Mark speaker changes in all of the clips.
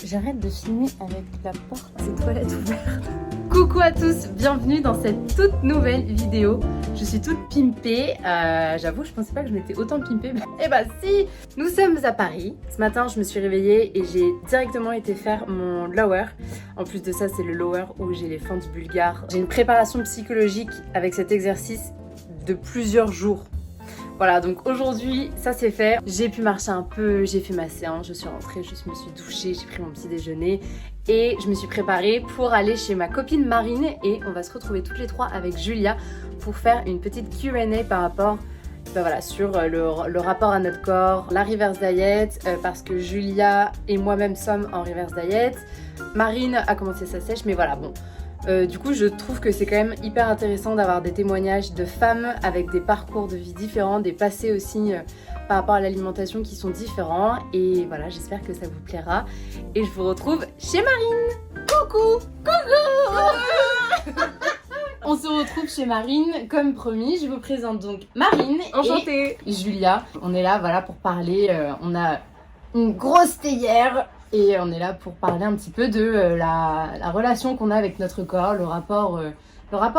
Speaker 1: J'arrête de filmer avec la porte des toilettes ouvertes. Coucou à tous, bienvenue dans cette toute nouvelle vidéo. Je suis toute pimpée, j'avoue je pensais pas que je m'étais autant pimpée. Eh bah si. Nous sommes à Paris. Ce matin je me suis réveillée et j'ai directement été faire mon lower. En plus de ça c'est le lower où j'ai les fentes bulgares. J'ai une préparation psychologique avec cet exercice de plusieurs jours. Voilà, donc aujourd'hui, ça c'est fait. J'ai pu marcher un peu, j'ai fait ma séance, je suis rentrée, je me suis douchée, j'ai pris mon petit déjeuner et je me suis préparée pour aller chez ma copine Marine et on va se retrouver toutes les trois avec Julia pour faire une petite Q&A par rapport sur le rapport à notre corps, la reverse diet, parce que Julia et moi-même sommes en reverse diet. Marine a commencé sa sèche, mais voilà, bon. Du coup, je trouve que c'est quand même hyper intéressant d'avoir des témoignages de femmes avec des parcours de vie différents, des passés aussi par rapport à l'alimentation qui sont différents. Et voilà, j'espère que ça vous plaira. Et je vous retrouve chez Marine. Coucou. Coucou. On se retrouve chez Marine, comme promis. Je vous présente donc Marine.
Speaker 2: Enchantée.
Speaker 1: Et Julia. On est là, voilà, pour parler. On a une grosse théière. Et on est là pour parler un petit peu de la relation qu'on a avec notre corps, le rapport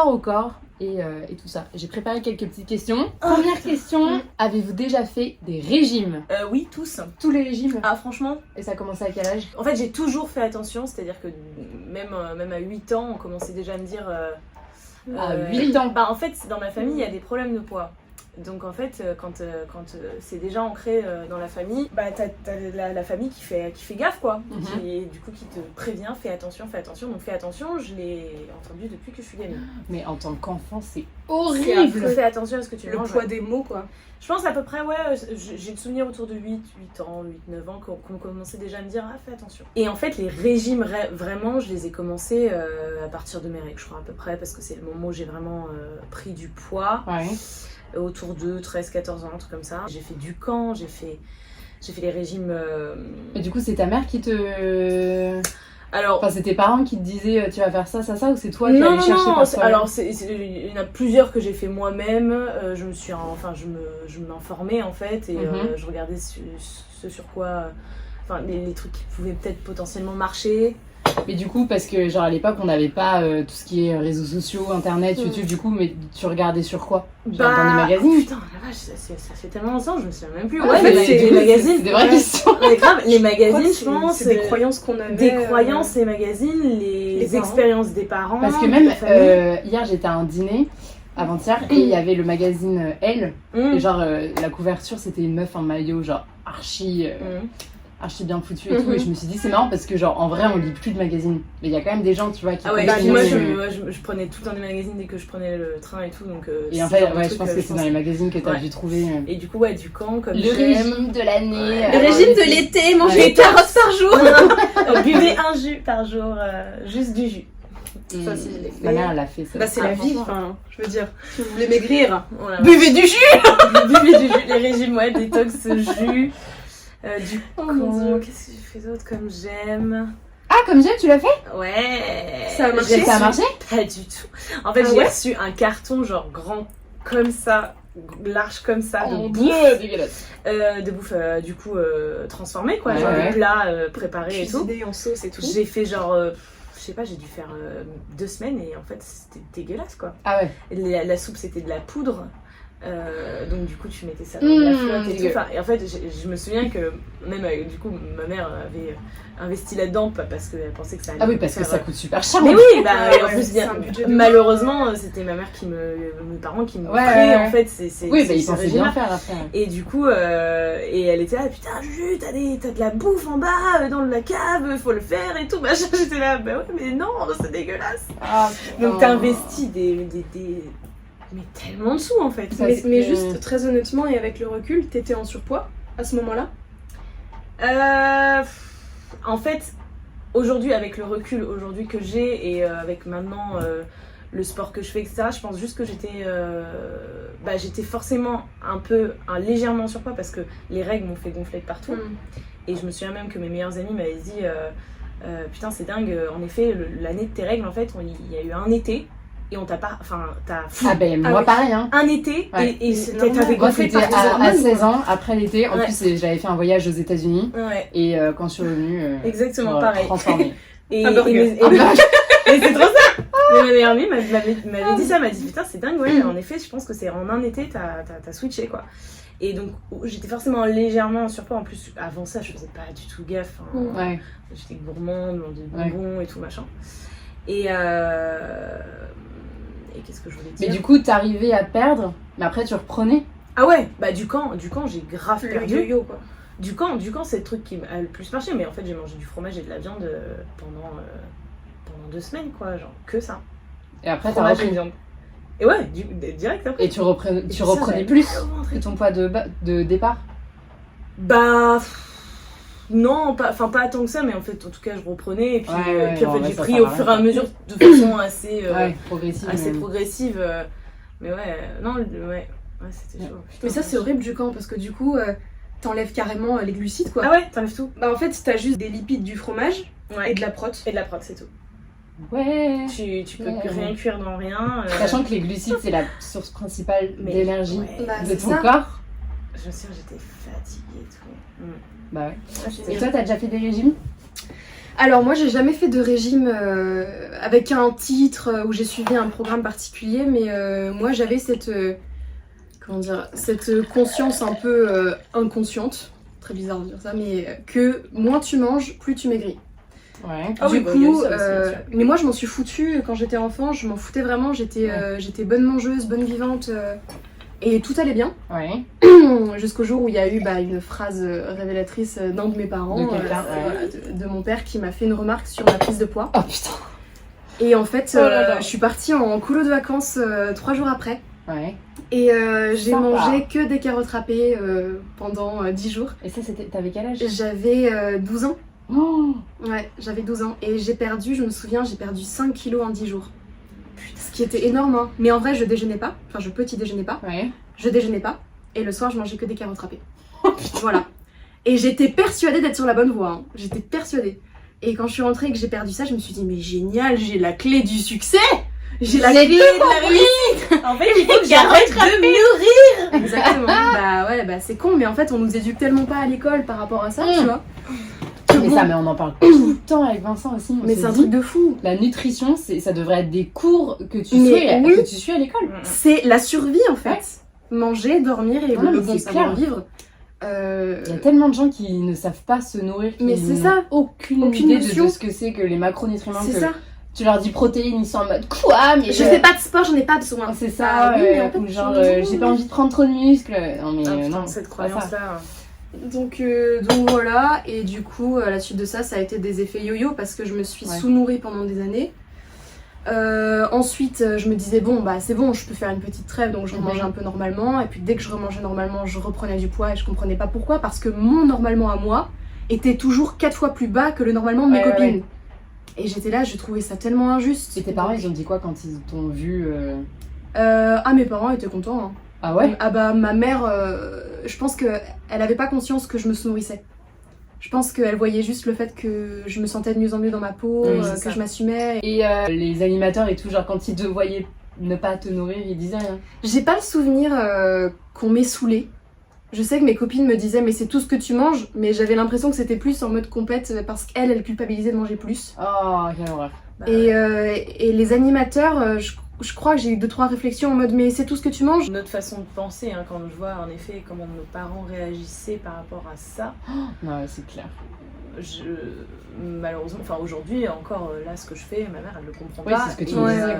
Speaker 1: au corps et tout ça. J'ai préparé quelques petites questions. Première question, avez-vous déjà fait des régimes?
Speaker 2: Oui, tous.
Speaker 1: Tous les régimes?
Speaker 2: Ah, franchement.
Speaker 1: Et ça a commencé à quel âge?
Speaker 2: En fait, j'ai toujours fait attention, c'est-à-dire que même à 8 ans, on commençait déjà à me dire...
Speaker 1: à 8 ans?
Speaker 2: Bah, en fait, dans ma famille, il y a des problèmes de poids. Donc en fait, quand c'est déjà ancré dans la famille, bah t'as la famille qui fait gaffe quoi, qui te prévient, fais attention, donc fais attention, je l'ai entendu depuis que je suis gamine.
Speaker 1: Mais en tant qu'enfant, c'est horrible!
Speaker 2: Fais attention à ce que tu manges.
Speaker 3: Le poids des mots quoi.
Speaker 2: Je pense à peu près, ouais, j'ai le souvenir autour de 8 ans, 8-9 ans qu'on commençait déjà à me dire, ah fais attention. Et en fait, les régimes, vraiment, je les ai commencés à partir de mes règles, je crois à peu près, parce que c'est le moment où j'ai vraiment pris du poids.
Speaker 1: Ouais.
Speaker 2: Autour de 13-14 ans, un truc comme ça. J'ai fait du camp, j'ai fait les régimes...
Speaker 1: Et du coup, c'est ta mère qui te...
Speaker 2: Alors...
Speaker 1: Enfin, c'est tes parents qui te disaient tu vas faire ça, ou c'est toi qui allais chercher par toi-même?
Speaker 2: Alors, il y en a plusieurs que j'ai fait moi-même. Je m'informais en fait et je regardais ce sur quoi... Enfin, les trucs qui pouvaient peut-être potentiellement marcher.
Speaker 1: Mais du coup, parce que genre à l'époque, on n'avait pas tout ce qui est réseaux sociaux, internet, YouTube, du coup, mais tu regardais sur quoi? Genre dans des magazines?
Speaker 2: Putain, la vache, ça fait tellement longtemps, je me souviens même plus.
Speaker 1: Ouais, mais
Speaker 2: les magazines.
Speaker 1: C'est des vraies questions.
Speaker 2: Mais grave, les magazines, je pense.
Speaker 3: C'est des croyances qu'on avait.
Speaker 2: Des croyances, les magazines, les expériences des parents.
Speaker 1: Parce que même hier, j'étais à un dîner, avant-hier, et il y avait le magazine Elle. Et genre, la couverture, c'était une meuf en maillot, genre archi bien foutu et tout, et je me suis dit c'est marrant parce que genre en vrai on lit plus de magazines, mais il y a quand même des gens tu vois qui
Speaker 2: moi je prenais tout le temps des magazines dès que je prenais le train et tout, donc
Speaker 1: et en fait je pense que c'est dans les magazines que t'as dû trouver
Speaker 2: et du coup du camp comme
Speaker 1: le régime de l'année,
Speaker 3: le régime de l'été, manger des carottes par jour.
Speaker 2: Buvez un jus par jour, juste du jus.
Speaker 3: Ça, si je l'ai fait.
Speaker 1: Ma mère elle a fait ça.
Speaker 3: Bah c'est la vie, enfin, je veux dire, si vous voulez maigrir,
Speaker 2: buvez du jus. Buvez du jus, les régimes, détox, jus. Du coup, qu'est-ce que j'ai fait d'autre comme j'aime?
Speaker 1: Ah, comme j'aime, tu l'as fait?
Speaker 2: Ouais.
Speaker 3: Ça a marché?
Speaker 1: Ça a marché?
Speaker 2: Pas du tout. En fait, j'ai reçu un carton genre grand comme ça, large comme ça,
Speaker 1: Oh
Speaker 2: de
Speaker 1: Dieu,
Speaker 2: bouffe.
Speaker 1: dégueulasse.
Speaker 2: De bouffe, du coup, transformée quoi,
Speaker 1: Ouais,
Speaker 2: genre
Speaker 1: ouais.
Speaker 2: des plats préparés et tout.
Speaker 3: Cuisinée en sauce et tout.
Speaker 2: J'ai fait genre, je sais pas, j'ai dû faire 2 semaines et en fait c'était dégueulasse quoi.
Speaker 1: Ah ouais.
Speaker 2: La soupe c'était de la poudre. Donc du coup tu mettais ça dans la flotte et tout. Enfin, et en fait je me souviens que même du coup ma mère avait investi là-dedans parce qu'elle pensait que ça allait.
Speaker 1: Ah oui, parce que ça coûte super cher.
Speaker 2: Mais oui, en
Speaker 3: ouais,
Speaker 2: plus
Speaker 3: c'est un budget de
Speaker 2: malheureusement c'était ma mère mes parents qui me créaient en fait.
Speaker 1: Oui, ils pensaient bien faire après.
Speaker 2: Et du coup et elle était là, putain Juju, t'as de la bouffe en bas dans la cave, faut le faire et tout machin. J'étais là, bah ouais mais non, c'est dégueulasse. Donc t'as investi mais tellement de sous en fait.
Speaker 3: Mais juste très honnêtement et avec le recul, t'étais en surpoids à ce moment-là?
Speaker 2: En fait, aujourd'hui avec le recul que j'ai et avec maintenant le sport que je fais etc, je pense juste que j'étais forcément légèrement en surpoids parce que les règles m'ont fait gonfler de partout. Et je me souviens même que mes meilleurs amis m'avaient dit putain c'est dingue, en effet l'année de tes règles en fait il y a eu un été et on t'a pas. Enfin, t'as.
Speaker 1: Ah ben
Speaker 3: Ah
Speaker 1: moi
Speaker 3: oui.
Speaker 1: pareil hein.
Speaker 2: Un été
Speaker 3: Ouais.
Speaker 2: et
Speaker 3: C'est
Speaker 2: t'avais
Speaker 3: normal.
Speaker 1: Moi
Speaker 2: gonflé
Speaker 1: c'était
Speaker 2: par tes
Speaker 1: à
Speaker 2: hormones,
Speaker 1: 16
Speaker 2: quoi.
Speaker 1: ans, après l'été. En
Speaker 2: Ouais.
Speaker 1: plus j'avais fait un voyage aux États-Unis
Speaker 2: Ouais,
Speaker 1: et quand je suis revenue,
Speaker 2: exactement
Speaker 1: je me
Speaker 2: pareil.
Speaker 1: transformée.
Speaker 2: Et,
Speaker 3: Un burger.
Speaker 2: et c'est trop ça! Mais ma meilleure amie m'avait dit ça, elle m'a dit putain, c'est dingue, ouais, en effet, je pense que c'est en un été, t'as switché quoi. Et donc, j'étais forcément légèrement en surpoids. En plus, avant ça, je faisais pas du tout gaffe. Hein.
Speaker 1: Ouais.
Speaker 2: J'étais gourmande, des
Speaker 1: Ouais.
Speaker 2: bonbons et tout machin. Et qu'est-ce que je voulais dire?
Speaker 1: Mais du coup t'arrivais à perdre, mais après tu reprenais.
Speaker 2: Ah ouais, bah du camp, j'ai grave
Speaker 3: Le
Speaker 2: perdu.
Speaker 3: yo-yo, quoi.
Speaker 2: Du camp, c'est le truc qui m'a le plus marché. Mais en fait, j'ai mangé du fromage et de la viande pendant 2 semaines, quoi. Genre, que ça.
Speaker 1: Et après t'as
Speaker 2: Fromage et
Speaker 1: repris.
Speaker 2: viande. Et ouais, direct après.
Speaker 1: Et tu reprenais
Speaker 2: Et ça, j'avais
Speaker 1: plus
Speaker 2: pas vraiment
Speaker 1: que ton poids de départ.
Speaker 2: Bah. Non, pas tant que ça, mais en fait, en tout cas, je reprenais. Et puis,
Speaker 1: Ouais,
Speaker 2: puis en
Speaker 1: en
Speaker 2: fait,
Speaker 1: vrai,
Speaker 2: j'ai
Speaker 1: ça
Speaker 2: pris
Speaker 1: sert
Speaker 2: au
Speaker 1: à
Speaker 2: fur et
Speaker 1: rien.
Speaker 2: à mesure de façon assez,
Speaker 1: Progressive.
Speaker 2: assez
Speaker 1: mais-
Speaker 2: progressive. Mais ouais, non, ouais, c'était chaud. Putain,
Speaker 3: Mais ça, c'est horrible du camp parce que du coup, t'enlèves carrément les glucides, quoi.
Speaker 2: Ah ouais, t'enlèves tout.
Speaker 3: Bah, en fait, t'as juste des lipides du fromage
Speaker 2: Ouais.
Speaker 3: et de la prot.
Speaker 2: Et de la prot, c'est tout.
Speaker 1: Ouais.
Speaker 2: Tu peux
Speaker 1: Ouais.
Speaker 2: rien cuire dans rien.
Speaker 1: Sachant que les glucides c'est la source principale
Speaker 2: Mais-
Speaker 1: d'énergie
Speaker 2: ouais.
Speaker 3: Bah,
Speaker 1: de
Speaker 3: c'est
Speaker 1: ton
Speaker 3: ça.
Speaker 1: corps.
Speaker 2: Je me souviens, j'étais fatiguée et tout.
Speaker 1: Bah ouais.
Speaker 2: Ah,
Speaker 1: Et toi t'as déjà fait des régimes?
Speaker 3: Alors moi j'ai jamais fait de régime avec un titre où j'ai suivi un programme particulier, mais moi j'avais cette comment dire, cette conscience un peu inconsciente, très bizarre de dire ça, mais que moins tu manges, plus tu maigris.
Speaker 1: Ouais.
Speaker 2: Ah
Speaker 3: Du
Speaker 2: oui, bah, il y a eu
Speaker 3: coup,
Speaker 2: ça aussi, bien sûr.
Speaker 3: mais moi je m'en suis foutue quand j'étais enfant, je m'en foutais vraiment, j'étais bonne mangeuse, bonne vivante, et tout allait bien.
Speaker 1: Ouais.
Speaker 3: Jusqu'au jour où il y a eu une phrase révélatrice d'un de mes parents,
Speaker 1: De quelqu'un,
Speaker 3: voilà, de mon père, qui m'a fait une remarque sur ma prise de poids.
Speaker 1: Oh putain.
Speaker 3: Et en fait,
Speaker 2: Oh là là.
Speaker 3: je suis partie en colo de vacances 3 jours après.
Speaker 1: Ouais.
Speaker 3: Et j'ai
Speaker 1: Sympa.
Speaker 3: mangé que des carottes râpées pendant 10 jours.
Speaker 1: Et ça c'était. T'avais quel âge?
Speaker 3: J'avais 12 ans.
Speaker 1: Oh.
Speaker 3: Ouais, j'avais 12 ans. Et j'ai perdu, je me souviens, j'ai perdu 5 kilos en 10 jours. Ce qui était énorme, hein. Mais en vrai, je déjeunais pas. Enfin, je petit déjeunais pas.
Speaker 1: Ouais.
Speaker 3: Je déjeunais pas. Et le soir, je mangeais que des carottes râpées. Voilà. Et j'étais persuadée d'être sur la bonne voie. Hein. J'étais persuadée. Et quand je suis rentrée et que j'ai perdu ça, je me suis dit, mais génial, j'ai la clé du succès! J'ai la clé de la réussite!
Speaker 2: En fait, il faut que j'arrête de me nourrir.
Speaker 3: Exactement. Bah ouais, bah c'est con, mais en fait, on nous éduque tellement pas à l'école par rapport à ça, tu vois. Que
Speaker 1: Mais
Speaker 3: bon.
Speaker 1: ça, mais on en parle tout le temps avec Vincent aussi. on
Speaker 3: Mais
Speaker 1: se
Speaker 3: c'est un
Speaker 1: dit,
Speaker 3: truc de fou.
Speaker 1: La nutrition, ça devrait être des cours que tu
Speaker 3: Mais oui.
Speaker 1: suis à l'école.
Speaker 3: C'est la survie en fait.
Speaker 1: Ouais.
Speaker 3: Manger, dormir et
Speaker 1: Non,
Speaker 3: le
Speaker 1: mais
Speaker 3: bon
Speaker 1: c'est
Speaker 3: savoir
Speaker 1: clair.
Speaker 3: vivre.
Speaker 1: Il y a tellement de gens qui ne savent pas se nourrir, qui
Speaker 3: Mais c'est
Speaker 1: n'ont
Speaker 3: ça.
Speaker 1: aucune
Speaker 3: Aucune
Speaker 1: idée
Speaker 3: notion.
Speaker 1: de ce que c'est que les macronutriments.
Speaker 3: C'est
Speaker 1: que
Speaker 3: ça.
Speaker 1: Tu leur dis protéines, ils sont en mode quoi, mais
Speaker 3: Je fais pas de sport, j'en ai pas besoin.
Speaker 1: c'est ça,
Speaker 3: Ah oui, mais en fait,
Speaker 1: ou genre
Speaker 3: j'en ai
Speaker 1: j'ai pas envie de prendre trop de muscles. Non mais
Speaker 2: Ah, putain,
Speaker 1: non,
Speaker 2: cette
Speaker 1: c'est pas ça.
Speaker 2: croyance-là.
Speaker 3: Donc voilà, et du coup, à la suite de ça, ça a été des effets yo-yo parce que je me suis
Speaker 1: Ouais.
Speaker 3: sous-nourrie pendant des années. Ensuite, je me disais, bon, bah c'est bon, je peux faire une petite trêve, donc je remangeais un peu normalement. Et puis dès que je remangeais normalement, je reprenais du poids et je comprenais pas pourquoi, parce que mon normalement à moi était toujours 4 fois plus bas que le normalement de mes
Speaker 1: Ouais,
Speaker 3: copines.
Speaker 1: ouais.
Speaker 3: Et j'étais là, je trouvais ça tellement injuste.
Speaker 1: Et tes parents, ils ont dit quoi quand ils t'ont vu
Speaker 3: Ah, mes parents étaient contents. Hein.
Speaker 1: Ah ouais?
Speaker 3: Ah bah ma mère, je pense qu'elle avait pas conscience que je me sous-nourrissais. Je pense qu'elle voyait juste le fait que je me sentais de mieux en mieux dans ma peau,
Speaker 1: Oui, c'est
Speaker 3: que
Speaker 1: ça.
Speaker 3: je m'assumais.
Speaker 1: Et les animateurs et tout, genre quand ils te voyaient ne pas te nourrir, ils disaient rien.
Speaker 3: J'ai pas le souvenir qu'on m'ait saoulée. Je sais que mes copines me disaient mais c'est tout ce que tu manges, mais j'avais l'impression que c'était plus en mode compète parce qu'elle, elle culpabilisait de manger plus.
Speaker 1: Oh, quelle horreur.
Speaker 2: Bah,
Speaker 3: Et les animateurs, je crois que j'ai eu 2-3 réflexions en mode mais c'est tout ce que tu manges.
Speaker 2: Notre façon de penser, hein, quand je vois en effet comment nos parents réagissaient par rapport à ça,
Speaker 1: Non, ouais, c'est clair.
Speaker 2: malheureusement, enfin aujourd'hui encore là, ce que je fais, ma mère elle le comprend
Speaker 1: Oui,
Speaker 2: pas.
Speaker 1: c'est ce que tu
Speaker 2: et,
Speaker 1: me
Speaker 3: Ouais,
Speaker 1: disais,
Speaker 2: euh,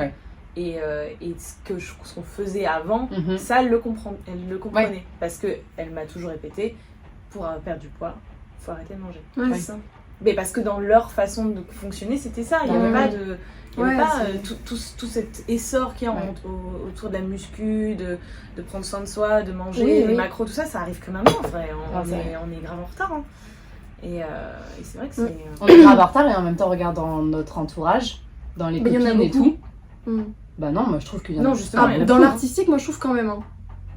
Speaker 1: ouais.
Speaker 2: et ce qu'on faisait avant,
Speaker 1: Mhm.
Speaker 2: ça elle le comprenait parce que elle m'a toujours répété, pour perdre du poids, faut arrêter de manger.
Speaker 3: Ouais,
Speaker 2: C'est ça. Mais parce que dans leur façon de fonctionner, c'était ça. Il n'y avait
Speaker 3: Ouais.
Speaker 2: pas de. Il y avait
Speaker 3: Ouais,
Speaker 2: pas
Speaker 3: c'est-
Speaker 2: tout cet essor qu'il y a
Speaker 1: Ouais.
Speaker 2: autour de la muscu, de prendre soin de soi, de manger,
Speaker 3: Oui,
Speaker 2: les
Speaker 3: oui.
Speaker 2: macros, tout ça, ça arrive que maintenant. Enfin,
Speaker 1: Ah,
Speaker 2: on
Speaker 1: ouais.
Speaker 2: est grave en retard. Hein. Et c'est vrai que c'est.
Speaker 3: Ouais.
Speaker 1: On est grave en retard et en même temps, regarde dans notre entourage, dans les
Speaker 3: Mais il y en a
Speaker 1: copines et
Speaker 3: beaucoup.
Speaker 1: tout.
Speaker 3: Mm.
Speaker 1: Bah non, moi je trouve qu'il y en a.
Speaker 2: Non, justement,
Speaker 3: Ah,
Speaker 2: il y en a
Speaker 3: dans
Speaker 2: beaucoup,
Speaker 3: l'artistique, moi je trouve quand même. Hein.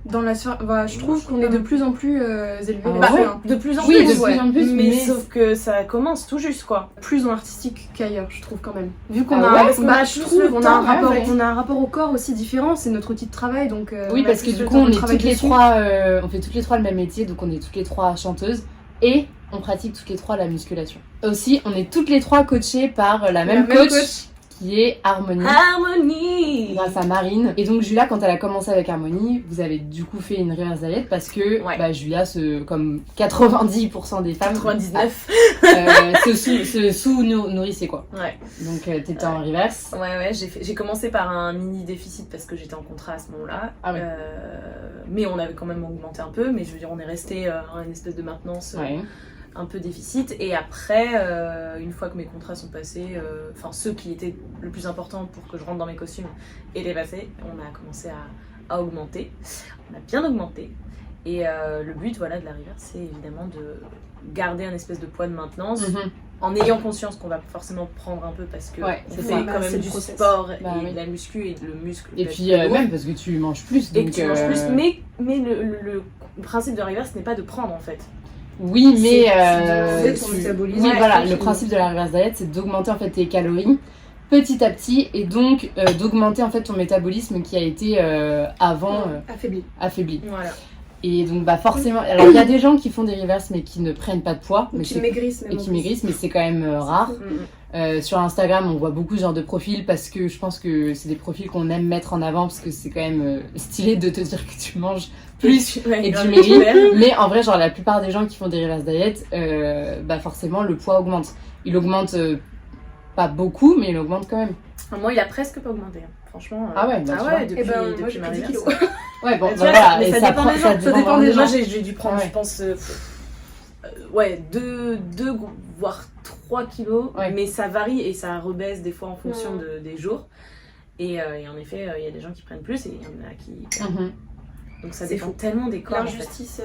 Speaker 3: Dans la sphère, bah, je trouve qu'on est de plus en plus élevé
Speaker 1: Ah
Speaker 3: là-dessus,
Speaker 1: ouais.
Speaker 3: hein.
Speaker 2: De plus en
Speaker 1: Oui,
Speaker 2: plus,
Speaker 1: de plus en plus,
Speaker 2: mais sauf que ça commence tout juste quoi.
Speaker 3: Plus dans l'artistique qu'ailleurs, je trouve quand même. Vu qu'on
Speaker 1: Ah
Speaker 3: a,
Speaker 1: ouais,
Speaker 2: parce qu'on a
Speaker 3: je
Speaker 2: plus
Speaker 3: trouve,
Speaker 2: le
Speaker 3: on a
Speaker 2: temps,
Speaker 3: un rapport,
Speaker 2: ouais.
Speaker 3: on a un rapport au corps aussi différent. C'est notre outil de travail, donc.
Speaker 1: Oui,
Speaker 3: on a
Speaker 1: parce
Speaker 3: plus
Speaker 1: que du
Speaker 3: le
Speaker 1: coup,
Speaker 3: temps
Speaker 1: on
Speaker 3: de
Speaker 1: est
Speaker 3: travailler
Speaker 1: toutes les
Speaker 3: dessus.
Speaker 1: trois, on fait toutes les trois le même métier, donc on est toutes les trois chanteuses et on pratique toutes les trois la musculation. Aussi, on est toutes les trois coachées par la même coach qui est Harmonie.
Speaker 2: Harmonie.
Speaker 1: Grâce à Marine. Et donc Julia, quand elle a commencé avec Harmonie, vous avez du coup fait une reverse diet parce que
Speaker 2: Ouais.
Speaker 1: Julia, comme 90% des femmes,
Speaker 2: 99.
Speaker 1: se sous-nourrissait quoi.
Speaker 2: Ouais.
Speaker 1: Donc t'étais en reverse.
Speaker 2: Ouais, j'ai commencé par un mini déficit parce que j'étais en contrat à ce moment-là.
Speaker 1: Ah ouais.
Speaker 2: Mais on avait quand même augmenté un peu, mais je veux dire, on est resté à une espèce de maintenance un peu déficit. Et après, une fois que mes contrats sont passés, enfin ceux qui étaient le plus important pour que je rentre dans mes costumes étaient passés, on a commencé à augmenter. On a bien augmenté. Et le but de la reverse, c'est évidemment de garder un espèce de poids de maintenance. En ayant conscience qu'on va forcément prendre un peu parce que
Speaker 1: Ouais,
Speaker 2: on
Speaker 1: c'est
Speaker 2: fait
Speaker 1: ça.
Speaker 2: quand
Speaker 3: C'est
Speaker 2: même
Speaker 3: le
Speaker 2: du
Speaker 3: process.
Speaker 2: sport et
Speaker 1: Oui.
Speaker 2: de la muscu et le muscle.
Speaker 1: Et
Speaker 2: peut être
Speaker 1: puis
Speaker 2: plus lourd.
Speaker 1: même parce que tu manges plus.
Speaker 2: Et
Speaker 1: Donc,
Speaker 2: que tu manges plus, mais le principe de reverse n'est pas de prendre en fait.
Speaker 1: Oui, mais
Speaker 3: c'est ton métabolisme.
Speaker 1: oui,
Speaker 3: Ouais,
Speaker 1: voilà,
Speaker 3: tranquille.
Speaker 1: le principe de la reverse diet, c'est d'augmenter en fait tes calories petit à petit et donc d'augmenter en fait ton métabolisme qui a été avant
Speaker 3: Affaibli.
Speaker 2: Voilà.
Speaker 1: Et donc forcément, alors il y a des gens qui font des reverses mais qui ne prennent pas de poids, mais
Speaker 3: Qui maigrissent même.
Speaker 1: et qui maigrissent, mais c'est quand même rare. Sur Instagram, on voit beaucoup ce genre de profils parce que je pense que c'est des profils qu'on aime mettre en avant parce que c'est quand même stylé de te dire que tu manges plus et que tu maigris. Mais en vrai, genre la plupart des gens qui font des reverse diet, forcément le poids augmente. Il augmente pas beaucoup, mais il augmente quand même.
Speaker 2: Moi, il a presque pas augmenté. Hein. Franchement.
Speaker 1: Ah ouais, bah, tu vois.
Speaker 2: depuis,
Speaker 3: Moi
Speaker 2: depuis
Speaker 3: j'ai
Speaker 2: ma
Speaker 3: pris 10
Speaker 2: reverse.
Speaker 3: kilos.
Speaker 1: Ouais, bon,
Speaker 2: Tu vois,
Speaker 1: voilà,
Speaker 2: mais
Speaker 1: et
Speaker 2: ça dépend des gens.
Speaker 3: ça dépend
Speaker 2: Moi,
Speaker 3: des gens.
Speaker 2: j'ai dû prendre,
Speaker 1: Ah ouais.
Speaker 2: je pense, 2 voire 3 kilos,
Speaker 1: Ouais.
Speaker 2: mais ça varie et ça rebaisse des fois en fonction des jours. Et en effet, il y a des gens qui prennent plus et il y en a qui perdent. Donc ça
Speaker 3: C'est
Speaker 2: dépend
Speaker 3: fou.
Speaker 2: tellement des corps. En fait.
Speaker 3: L'injustice.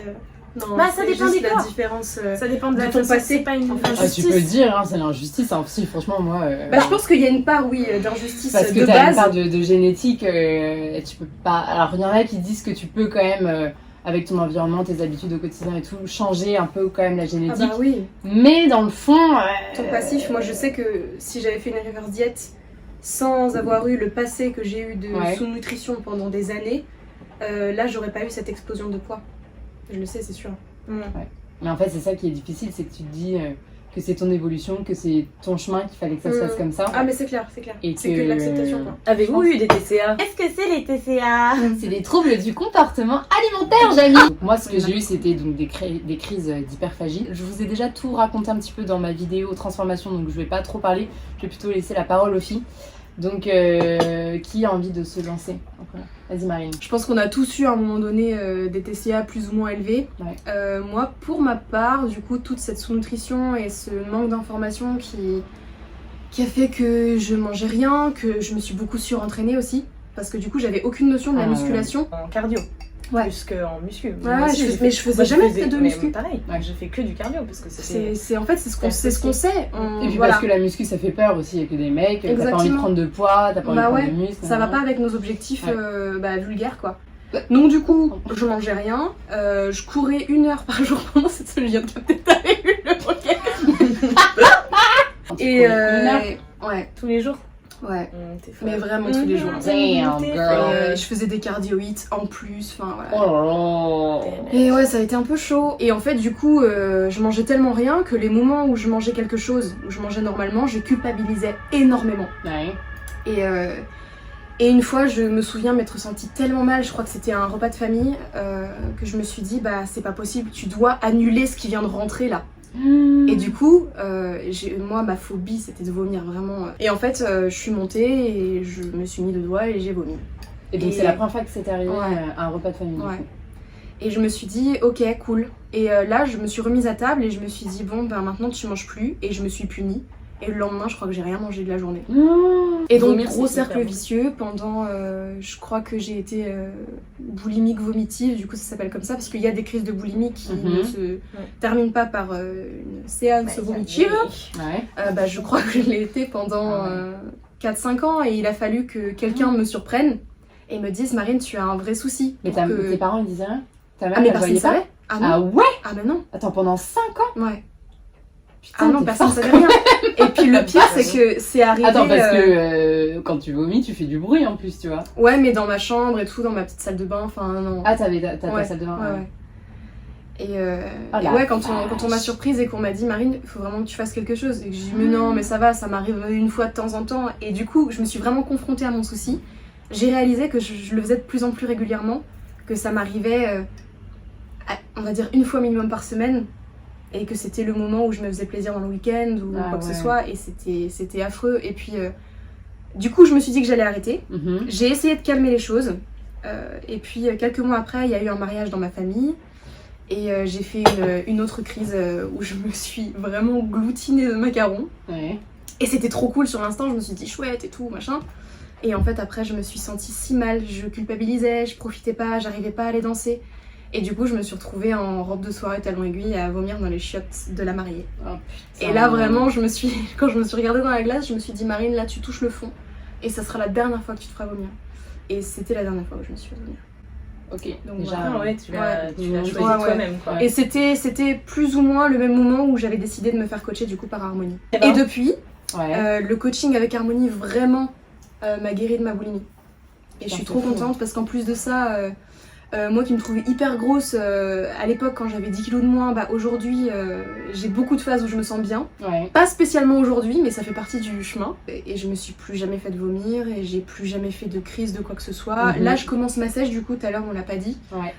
Speaker 3: Non,
Speaker 2: Bah, ça
Speaker 3: c'est
Speaker 2: dépend
Speaker 3: juste
Speaker 2: des
Speaker 3: la
Speaker 2: corps.
Speaker 3: différence.
Speaker 2: Ça dépend de
Speaker 3: de
Speaker 2: la
Speaker 3: ton
Speaker 2: façon,
Speaker 3: passé.
Speaker 2: c'est pas une
Speaker 3: Enfin,
Speaker 1: Ah, tu
Speaker 2: injustice.
Speaker 1: peux le dire, hein, c'est l'injustice. Hein. Si, franchement, moi.
Speaker 3: Je pense qu'il y a une part, oui, d'injustice
Speaker 1: Parce que
Speaker 3: de
Speaker 1: t'as une
Speaker 3: base.
Speaker 1: part de génétique, tu peux pas. Alors, il y en a qui disent que tu peux quand même, avec ton environnement, tes habitudes au quotidien et tout, changer un peu quand même la
Speaker 3: Ah
Speaker 1: génétique.
Speaker 3: bah oui.
Speaker 1: Mais dans le fond.
Speaker 3: Ton passif, moi je sais que si j'avais fait une reverse diète sans avoir eu le passé que j'ai eu de
Speaker 1: Ouais.
Speaker 3: sous-nutrition pendant des années, là j'aurais pas eu cette explosion de poids. Je le sais, c'est sûr.
Speaker 1: Mais en fait, c'est ça qui est difficile, c'est que tu te dis que c'est ton évolution, que c'est ton chemin, qu'il fallait que ça se fasse comme ça.
Speaker 3: Ah mais c'est clair, c'est clair.
Speaker 1: Et
Speaker 3: C'est que de l'acceptation quoi.
Speaker 2: Avez-vous eu des TCA? Est-ce que c'est les TCA?
Speaker 1: C'est des troubles du comportement alimentaire, Jamie. Donc, moi, ce que j'ai eu, c'était donc des crises d'hyperphagie. Je vous ai déjà tout raconté un petit peu dans ma vidéo transformation, donc je vais pas trop parler. Je vais plutôt laisser la parole aux filles. Donc, qui a envie de se lancer? Vas-y, Marine.
Speaker 3: Je pense qu'on a tous eu à un moment donné des TCA plus ou moins élevés.
Speaker 1: Ouais.
Speaker 3: Moi, pour ma part, du coup, toute cette sous-nutrition et ce manque d'information qui a fait que je mangeais rien, que je me suis beaucoup surentraînée aussi. Parce que du coup, j'avais aucune notion de la musculation.
Speaker 2: En cardio.
Speaker 3: Ouais.
Speaker 2: Plus qu'en muscu.
Speaker 3: Ouais,
Speaker 2: Moi aussi,
Speaker 3: mais je faisais jamais de muscu.
Speaker 2: Pareil,
Speaker 1: Ouais.
Speaker 2: je fais que du cardio parce que c'était.
Speaker 3: C'est en fait c'est ce qu'on sait.
Speaker 1: Et puis
Speaker 3: Voilà.
Speaker 1: parce que la muscu, ça fait peur aussi, il y a que des mecs, t'as pas envie de
Speaker 3: Exactement.
Speaker 1: prendre de poids, t'as pas envie de
Speaker 3: Bah
Speaker 1: prendre
Speaker 3: ouais,
Speaker 1: de muscles.
Speaker 3: ça va pas avec nos objectifs
Speaker 1: Ouais.
Speaker 3: vulgaires quoi. Donc du coup, je mangeais rien, je courais 1 heure par jour pendant cette semaine, je viens de capter, t'avais eu le hockey. Et ouais,
Speaker 2: Tous les jours.
Speaker 3: ouais,
Speaker 2: T'es folle.
Speaker 3: mais vraiment tous les jours.
Speaker 1: Damn,
Speaker 2: T'es
Speaker 1: girl.
Speaker 2: folle.
Speaker 3: Je faisais des cardio hits en plus, enfin voilà.
Speaker 1: Oh là là.
Speaker 3: Et ouais, ça a été un peu chaud. Et en fait, du coup, je mangeais tellement rien que les moments où je mangeais quelque chose, où je mangeais normalement, je culpabilisais énormément.
Speaker 1: Ouais.
Speaker 3: Et une fois, je me souviens m'être sentie tellement mal, je crois que c'était un repas de famille, que je me suis dit, bah c'est pas possible, tu dois annuler ce qui vient de rentrer là. Et du coup, moi, ma phobie, c'était de vomir vraiment. Et en fait, je suis montée et je me suis mis le doigt et j'ai vomi.
Speaker 1: Et donc
Speaker 3: Et-
Speaker 1: c'est la première fois que c'est arrivé
Speaker 3: Ouais.
Speaker 1: à un repas de famille. du
Speaker 3: Ouais.
Speaker 1: coup.
Speaker 3: Et je me suis dit, ok, cool. Et là, je me suis remise à table et je me suis dit, bon, ben maintenant tu manges plus. Et je me suis punie. Et le lendemain, je crois que j'ai rien mangé de la journée. Et donc,
Speaker 2: Vomir,
Speaker 3: gros
Speaker 2: c'est
Speaker 3: cercle
Speaker 2: hyper bon.
Speaker 3: vicieux pendant, je crois que j'ai été boulimique vomitive, du coup ça s'appelle comme ça, parce qu'il y a des crises de boulimie qui ne se terminent pas par une séance vomitive.
Speaker 1: Ouais.
Speaker 3: Je crois que je l'ai été pendant 4-5 ans et il a fallu que quelqu'un me surprenne et ils me disent Marine, tu as un vrai souci.
Speaker 1: Mais
Speaker 3: pour
Speaker 1: tes parents ils disaient rien? Ta mère
Speaker 3: Ah mais
Speaker 1: elle
Speaker 3: personne
Speaker 1: voyait
Speaker 3: ne savait.
Speaker 1: pas?
Speaker 3: Ah non.
Speaker 1: Ah ouais?
Speaker 3: Ah mais non.
Speaker 1: Attends, pendant 5 ans?
Speaker 3: Ouais.
Speaker 1: Putain,
Speaker 3: Ah non,
Speaker 1: t'es
Speaker 3: personne ne
Speaker 1: forte.
Speaker 3: savait rien. Et puis le pire, c'est que c'est arrivé...
Speaker 1: Attends, parce que quand tu vomis, tu fais du bruit en plus, tu vois.
Speaker 3: Ouais, mais dans ma chambre et tout, dans ma petite salle de bain, enfin non.
Speaker 1: Ah, t'as ta
Speaker 3: Ouais,
Speaker 1: salle de bain.
Speaker 3: ouais. Et,
Speaker 1: Oh
Speaker 3: et
Speaker 1: la
Speaker 3: ouais, quand on m'a
Speaker 1: vache.
Speaker 3: surprise et qu'on m'a dit Marine, il faut vraiment que tu fasses quelque chose. Et que j'ai dit mais non, mais ça va, ça m'arrive une fois de temps en temps. Et du coup, je me suis vraiment confrontée à mon souci. J'ai réalisé que je le faisais de plus en plus régulièrement, que ça m'arrivait, on va dire, une fois minimum par semaine. Et que c'était le moment où je me faisais plaisir dans le week-end ou quoi que ce soit. Et c'était affreux. Et puis, du coup, je me suis dit que j'allais arrêter.
Speaker 1: Mhm.
Speaker 3: J'ai essayé de calmer les choses. Et puis, quelques mois après, il y a eu un mariage dans ma famille. Et j'ai fait une autre crise où je me suis vraiment gloutinée de macarons.
Speaker 1: Ouais.
Speaker 3: Et c'était trop cool sur l'instant, je me suis dit chouette et tout, machin. Et en fait, après, je me suis sentie si mal, je culpabilisais, je profitais pas, j'arrivais pas à aller danser. Et du coup, je me suis retrouvée en robe de soirée talons aiguilles à vomir dans les chiottes de la mariée.
Speaker 1: Oh, putain.
Speaker 3: Et là, vraiment, quand je me suis regardée dans la glace, je me suis dit Marine, là, tu touches le fond. Et ça sera la dernière fois que tu te feras vomir. Et c'était la dernière fois où je me suis fait vomir.
Speaker 1: Ok,
Speaker 3: Donc
Speaker 1: déjà.
Speaker 2: Ah ouais, tu l'as choisi
Speaker 3: Ouais, ouais.
Speaker 2: toi-même, quoi.
Speaker 3: Et c'était plus ou moins le même moment où j'avais décidé de me faire coacher du coup par Harmonie.
Speaker 2: Eh ben.
Speaker 3: Et depuis,
Speaker 1: Ouais.
Speaker 3: le coaching avec Harmonie vraiment m'a guéri de ma boulimie. Et je suis
Speaker 1: Putain,
Speaker 3: trop
Speaker 1: c'est fou.
Speaker 3: contente parce qu'en plus de ça, moi qui me trouvais hyper grosse à l'époque quand j'avais 10 kilos de moins, bah aujourd'hui j'ai beaucoup de phases où je me sens bien.
Speaker 1: Ouais.
Speaker 3: Pas spécialement aujourd'hui, mais ça fait partie du chemin. Et je me suis plus jamais fait vomir et j'ai plus jamais fait de crise de quoi que ce soit.
Speaker 1: Mhm.
Speaker 3: Là je commence ma sèche du coup, tout à l'heure on l'a pas dit.
Speaker 1: Ouais.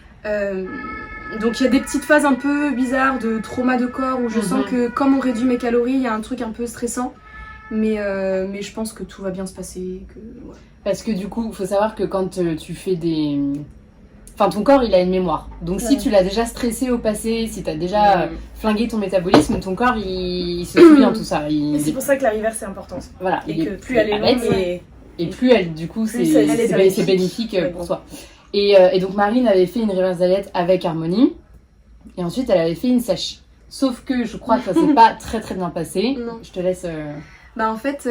Speaker 3: Donc il y a des petites phases un peu bizarres de trauma de corps où je sens que comme on réduit mes calories, il y a un truc un peu stressant. Mais je pense que tout va bien se passer. Ouais.
Speaker 1: Parce que du coup, faut savoir que quand tu fais des... Enfin, ton corps, il a une mémoire. Donc si
Speaker 3: Ouais.
Speaker 1: tu l'as déjà stressé au passé, si t'as déjà flingué ton métabolisme, ton corps, il se souvient tout ça.
Speaker 2: Et c'est pour ça que la rivière, c'est important.
Speaker 1: Voilà.
Speaker 2: Et
Speaker 1: il
Speaker 2: que
Speaker 1: est
Speaker 2: plus elle est
Speaker 1: bête,
Speaker 2: longue
Speaker 1: et plus elle, du coup,
Speaker 2: Plus
Speaker 1: c'est
Speaker 2: elle est
Speaker 1: c'est bénéfique
Speaker 2: Ouais.
Speaker 1: pour toi. Et donc Marine avait fait une reverse diet avec Harmonie. Et ensuite, elle avait fait une sèche. Sauf que je crois que ça s'est pas très très bien passé.
Speaker 3: Non.
Speaker 1: Je te laisse...
Speaker 3: Bah en fait,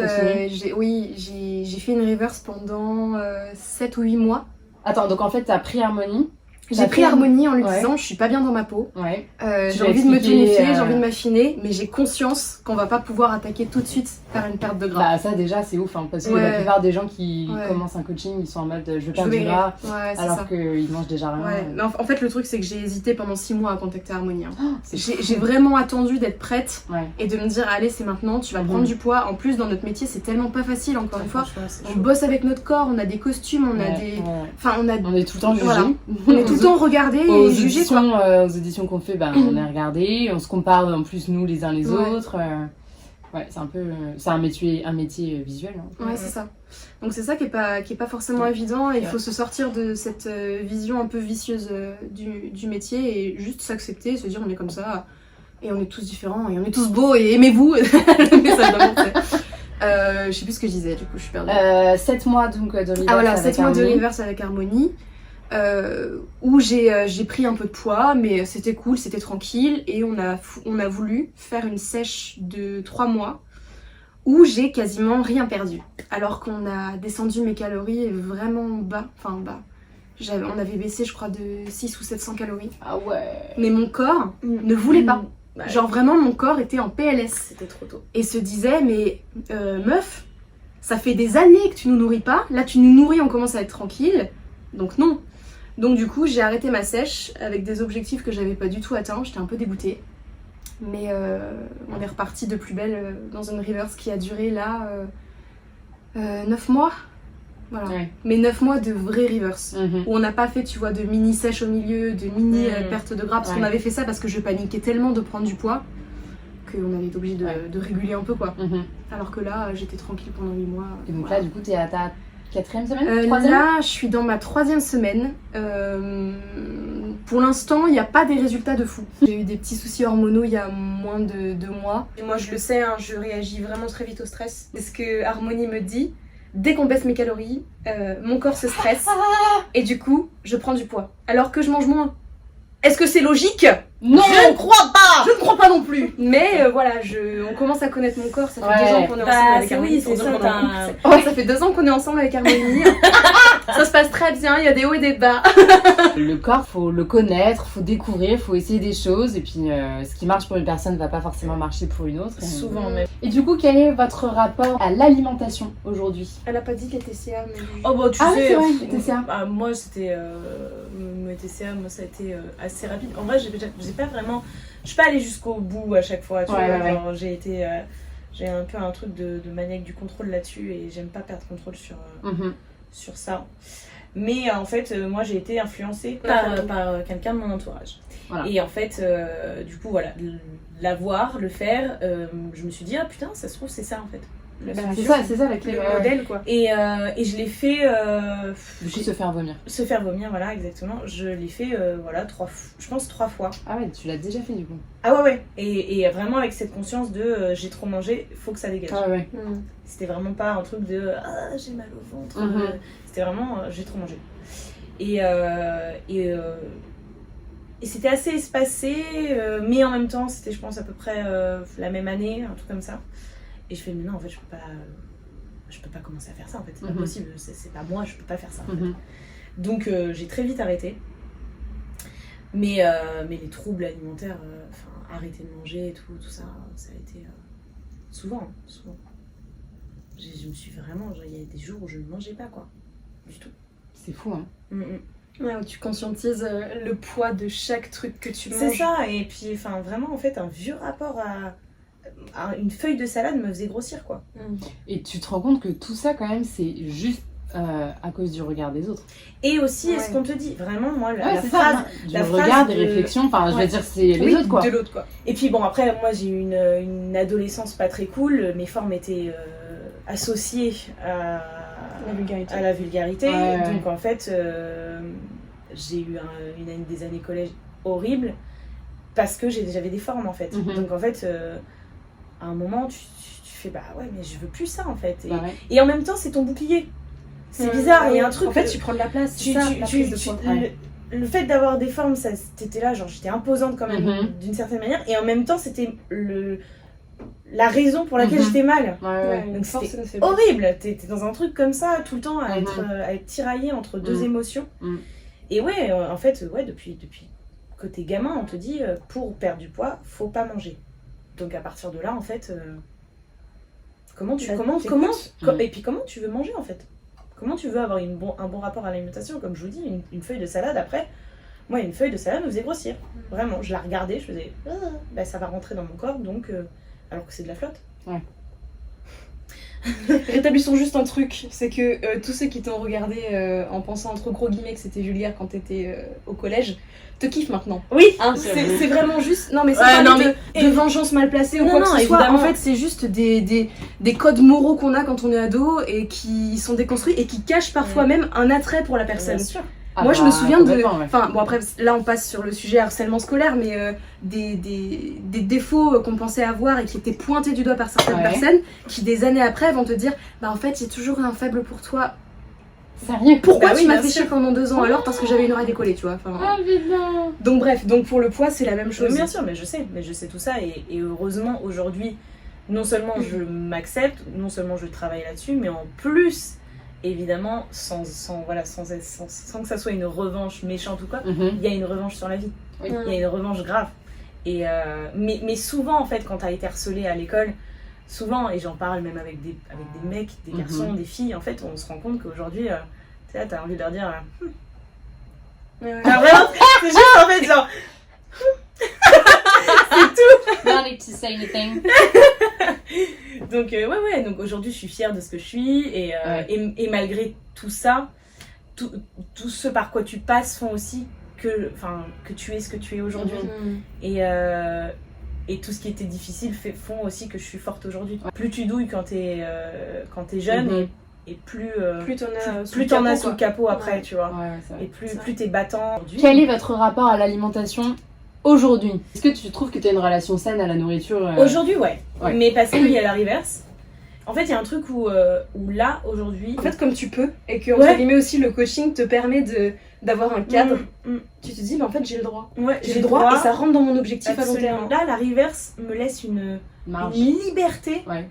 Speaker 3: j'ai fait une reverse pendant 7 ou 8 mois.
Speaker 1: Attends, donc en fait, t'as pris Harmonie.
Speaker 3: J'ai
Speaker 1: T'as
Speaker 3: pris
Speaker 1: fait-
Speaker 3: Harmonie en lui
Speaker 1: Ouais.
Speaker 3: disant je suis pas bien dans ma peau.
Speaker 1: Ouais. Tu
Speaker 3: J'ai
Speaker 1: l'as
Speaker 3: envie de me
Speaker 1: expliqué,
Speaker 3: tonifier, j'ai envie de m'affiner, mais j'ai conscience qu'on va pas pouvoir attaquer tout de suite par une perte de gras.
Speaker 1: Bah ça déjà c'est ouf hein, parce que
Speaker 3: Ouais.
Speaker 1: la plupart des gens qui
Speaker 3: Ouais.
Speaker 1: commencent un coaching ils sont en mode je veux
Speaker 3: Je
Speaker 1: perdre
Speaker 3: vais
Speaker 1: du gras
Speaker 3: Ouais, c'est
Speaker 1: alors
Speaker 3: ça.
Speaker 1: qu'ils mangent déjà rien.
Speaker 3: Ouais. Mais en fait, le truc, c'est que j'ai hésité pendant 6 mois à contacter Harmonie. Hein.
Speaker 1: C'est
Speaker 3: J'ai vraiment attendu d'être prête
Speaker 1: Ouais.
Speaker 3: et de me dire, allez, c'est maintenant, tu vas
Speaker 1: Mhm.
Speaker 3: prendre du poids. En plus, dans notre métier, c'est tellement pas facile, encore une fois.
Speaker 2: Franchement, c'est
Speaker 3: On
Speaker 2: chaud.
Speaker 3: bosse avec notre corps, on a des costumes, on a
Speaker 1: Ouais,
Speaker 3: des...
Speaker 1: ouais.
Speaker 3: Enfin, on a...
Speaker 1: On est tout le temps jugé.
Speaker 3: Voilà. On est tout le temps regardé
Speaker 1: aux
Speaker 3: et jugé, quoi.
Speaker 1: aux auditions qu'on fait, on est regardé, on se compare en plus nous les uns les
Speaker 3: Ouais.
Speaker 1: autres. Ouais, c'est un peu, c'est un métier visuel. Hein.
Speaker 3: Ouais, c'est ça. Donc c'est ça qui est pas forcément évident et il faut se sortir de cette vision un peu vicieuse du métier et juste s'accepter, se dire on est comme ça et on est tous différents et on est tous beaux et aimez-vous. Le message d'amour, c'est- je sais plus ce que je disais, du coup je suis perdue.
Speaker 1: 7 mois donc de reverse
Speaker 3: Ah voilà,
Speaker 1: avec
Speaker 3: 7 mois de
Speaker 1: Harmonie.
Speaker 3: reverse avec Harmonie, où j'ai pris un peu de poids, mais c'était cool, c'était tranquille, et on a voulu faire une sèche de 3 mois, où j'ai quasiment rien perdu. Alors qu'on a descendu mes calories vraiment bas, enfin bas. On avait baissé je crois de 6 ou 700 calories.
Speaker 1: Ah ouais.
Speaker 3: Mais mon corps ne voulait pas.
Speaker 2: Bah,
Speaker 3: Genre vraiment mon corps était en PLS.
Speaker 2: c'était trop tôt.
Speaker 3: Et se disait mais meuf, ça fait des années que tu nous nourris pas, là tu nous nourris, on commence à être tranquille, donc non. Donc du coup j'ai arrêté ma sèche avec des objectifs que j'avais pas du tout atteints, j'étais un peu dégoûtée. Mais on est reparti de plus belle dans une reverse qui a duré là 9 mois. Voilà.
Speaker 1: Ouais.
Speaker 3: Mais 9 mois de vraie reverse.
Speaker 1: Mhm.
Speaker 3: Où on n'a pas fait, tu vois, de mini sèche au milieu, de mini
Speaker 2: Mhm.
Speaker 3: perte de gras, parce
Speaker 1: Ouais.
Speaker 3: qu'on avait fait ça parce que je paniquais tellement de prendre du poids qu'on avait été obligé de réguler un peu quoi.
Speaker 1: Mhm.
Speaker 3: Alors que là, j'étais tranquille pendant 8 mois.
Speaker 1: Et donc
Speaker 3: Voilà.
Speaker 1: là du coup t'es à ta 4e semaine, 3e.
Speaker 3: Là, je suis dans ma 3e semaine. Pour l'instant, il n'y a pas des résultats de fou. J'ai eu des petits soucis hormonaux il y a moins de 2 mois. Et moi, je le sais, hein, je réagis vraiment très vite au stress. C'est ce que Harmonie me dit. Dès qu'on baisse mes calories, mon corps se stresse. Et du coup, je prends du poids. Alors que je mange moins. Est-ce que c'est logique?
Speaker 1: Non.
Speaker 2: Je ne crois pas.
Speaker 3: Je ne crois pas non plus. Mais voilà, on commence à connaître mon corps. Ça fait 2 ans qu'on est ensemble avec Harmonie.
Speaker 2: Oui, c'est ça.
Speaker 3: Ouais, ça fait 2 ans qu'on est ensemble avec Harmonie. Ça se passe très bien, il y a des hauts et des bas.
Speaker 1: Le corps, faut le connaître, faut découvrir, faut essayer des choses. Et puis, ce qui marche pour une personne ne va pas forcément marcher pour une autre.
Speaker 2: Souvent même.
Speaker 1: Et du coup, quel est votre rapport à l'alimentation aujourd'hui?
Speaker 3: Elle a pas dit les TCA, mais...
Speaker 2: Oh bah tu
Speaker 1: Ah oui,
Speaker 2: sais,
Speaker 1: c'est vrai, les TCA.
Speaker 2: moi c'était mes TCA, moi ça a été assez rapide. En vrai, j'ai pas vraiment, je suis pas allée jusqu'au bout à chaque fois. Tu vois, genre, j'ai un peu un truc de maniaque du contrôle là-dessus et j'aime pas perdre contrôle sur ça. Mais en fait, moi j'ai été influencée par quelqu'un de mon entourage.
Speaker 1: Voilà.
Speaker 2: Et en fait, du coup, voilà, l'avoir, le faire, je me suis dit, ah putain, ça se trouve, c'est ça en fait.
Speaker 1: C'est ça la clé.
Speaker 3: Le modèle, quoi.
Speaker 2: Et je l'ai fait.
Speaker 1: Du coup, se faire vomir.
Speaker 2: Se faire vomir, voilà, exactement. Je l'ai fait, voilà, 3 fois.
Speaker 1: Ah ouais, tu l'as déjà fait du coup.
Speaker 2: Ah ouais. Et vraiment avec cette conscience de j'ai trop mangé, faut que ça dégage.
Speaker 1: Ah ouais.
Speaker 2: C'était vraiment pas un truc de ah, j'ai mal au ventre. C'était vraiment j'ai trop mangé. Et c'était assez espacé, mais en même temps, c'était, je pense, à peu près la même année, un truc comme ça. Et je fais, mais non, en fait, je peux pas commencer à faire ça, en fait. C'est pas possible, c'est pas moi, je peux pas faire ça. En fait. Donc, j'ai très vite arrêté. Mais les troubles alimentaires, arrêter de manger et tout ça, ça a été souvent. Je me suis vraiment, il y a des jours où je ne mangeais pas, quoi. Du tout.
Speaker 1: C'est fou, hein.
Speaker 3: Ouais, où tu conscientises le poids de chaque truc que tu manges.
Speaker 2: C'est ça, et puis, vraiment, en fait, un vieux rapport à une feuille de salade me faisait grossir, quoi.
Speaker 1: Et tu te rends compte que tout ça, quand même, c'est juste à cause du regard des autres.
Speaker 2: Et aussi, est-ce qu'on te dit vraiment, moi, la
Speaker 1: c'est
Speaker 2: phrase.
Speaker 1: ça, du regard, des réflexions, je veux dire, c'est les autres, quoi.
Speaker 3: De l'autre, quoi.
Speaker 2: Et puis, bon, après, moi, j'ai eu une adolescence pas très cool. Mes formes étaient associées à la vulgarité.
Speaker 1: Ouais.
Speaker 2: Donc, en fait, j'ai eu des années collège horribles parce que j'avais des formes, en fait. Donc, en fait, à un moment, tu fais, bah ouais, mais je veux plus ça, en fait. Et en même temps, c'est ton bouclier. C'est bizarre, il y a un truc.
Speaker 3: En fait, tu prends de la place.
Speaker 2: Le fait d'avoir des formes, t'étais là, genre j'étais imposante quand même d'une certaine manière, et en même temps, c'était la raison pour laquelle j'étais mal. Donc c'était horrible. T'es dans un truc comme ça tout le temps à être tiraillée entre deux émotions. Et ouais, en fait, depuis que t'es gamin, on te dit pour perdre du poids, faut pas manger. Donc à partir de là, en fait, comment tu veux manger en fait? Comment tu veux avoir un bon rapport à l'alimentation? Comme je vous dis, une feuille de salade après, moi une feuille de salade me faisait grossir. Vraiment, je la regardais, je faisais ça va rentrer dans mon corps, donc alors que c'est de la flotte.
Speaker 3: Ouais. Rétablissons juste un truc, c'est que tous ceux qui t'ont regardé en pensant entre gros guillemets que c'était vulgaire quand t'étais au collège, te kiffent maintenant.
Speaker 2: Oui,
Speaker 3: c'est vraiment juste. Non, mais c'est pas de vengeance mal placée ou quoi que ce soit. En fait, c'est juste des codes moraux qu'on a quand on est ado et qui sont déconstruits et qui cachent parfois même un attrait pour la personne.
Speaker 2: Bien sûr.
Speaker 3: Moi, je me souviens Enfin, bon, après, là, on passe sur le sujet harcèlement scolaire, mais des défauts qu'on pensait avoir et qui étaient pointés du doigt par certaines personnes qui, des années après, vont te dire bah, en fait, j'ai toujours un faible pour toi.
Speaker 1: Sérieux?
Speaker 3: Pourquoi tu m'as fait chier pendant 2 ans alors? Parce que j'avais une oreille décollée, tu vois. Donc, bref, pour le poids, c'est la même chose.
Speaker 2: Bien sûr, mais je sais tout ça, et heureusement, aujourd'hui, non seulement je m'accepte, non seulement je travaille là-dessus, mais en plus. Évidemment, sans que ça soit une revanche méchante ou quoi, il y a une revanche sur la vie. Il y a une revanche grave. Et mais souvent, en fait, quand tu as été harcelée à l'école, souvent, et j'en parle même avec des mecs, des garçons, des filles, en fait, on se rend compte qu'aujourd'hui, tu as envie de leur dire... Vraiment, c'est juste en fait genre... c'est tout.
Speaker 1: Don't need to say anything.
Speaker 2: Donc donc aujourd'hui je suis fière de ce que je suis et malgré tout ça, tout ce par quoi tu passes font aussi que tu es ce que tu es aujourd'hui. Et tout ce qui était difficile font aussi que je suis forte aujourd'hui. Plus tu douilles quand t'es jeune et plus t'en as sous le capot après, tu vois. Et plus t'es battant.
Speaker 1: Quel est votre rapport à l'alimentation aujourd'hui? Est-ce que tu trouves que tu as une relation saine à la nourriture?
Speaker 2: Aujourd'hui, ouais. Mais parce qu'il y a la reverse. En fait, il y a un truc où là, aujourd'hui...
Speaker 3: En fait, comme tu peux, et que,
Speaker 2: Ouais.
Speaker 3: entre guillemets aussi, le coaching te permet d'avoir un cadre,
Speaker 2: Mm.
Speaker 3: tu te dis, bah, en fait, j'ai le droit.
Speaker 2: Ouais,
Speaker 3: J'ai le droit, et ça rentre dans mon objectif à long
Speaker 2: Absolument.
Speaker 3: terme.
Speaker 2: Là, la reverse me laisse une
Speaker 1: Marge.
Speaker 2: liberté.
Speaker 1: Ouais.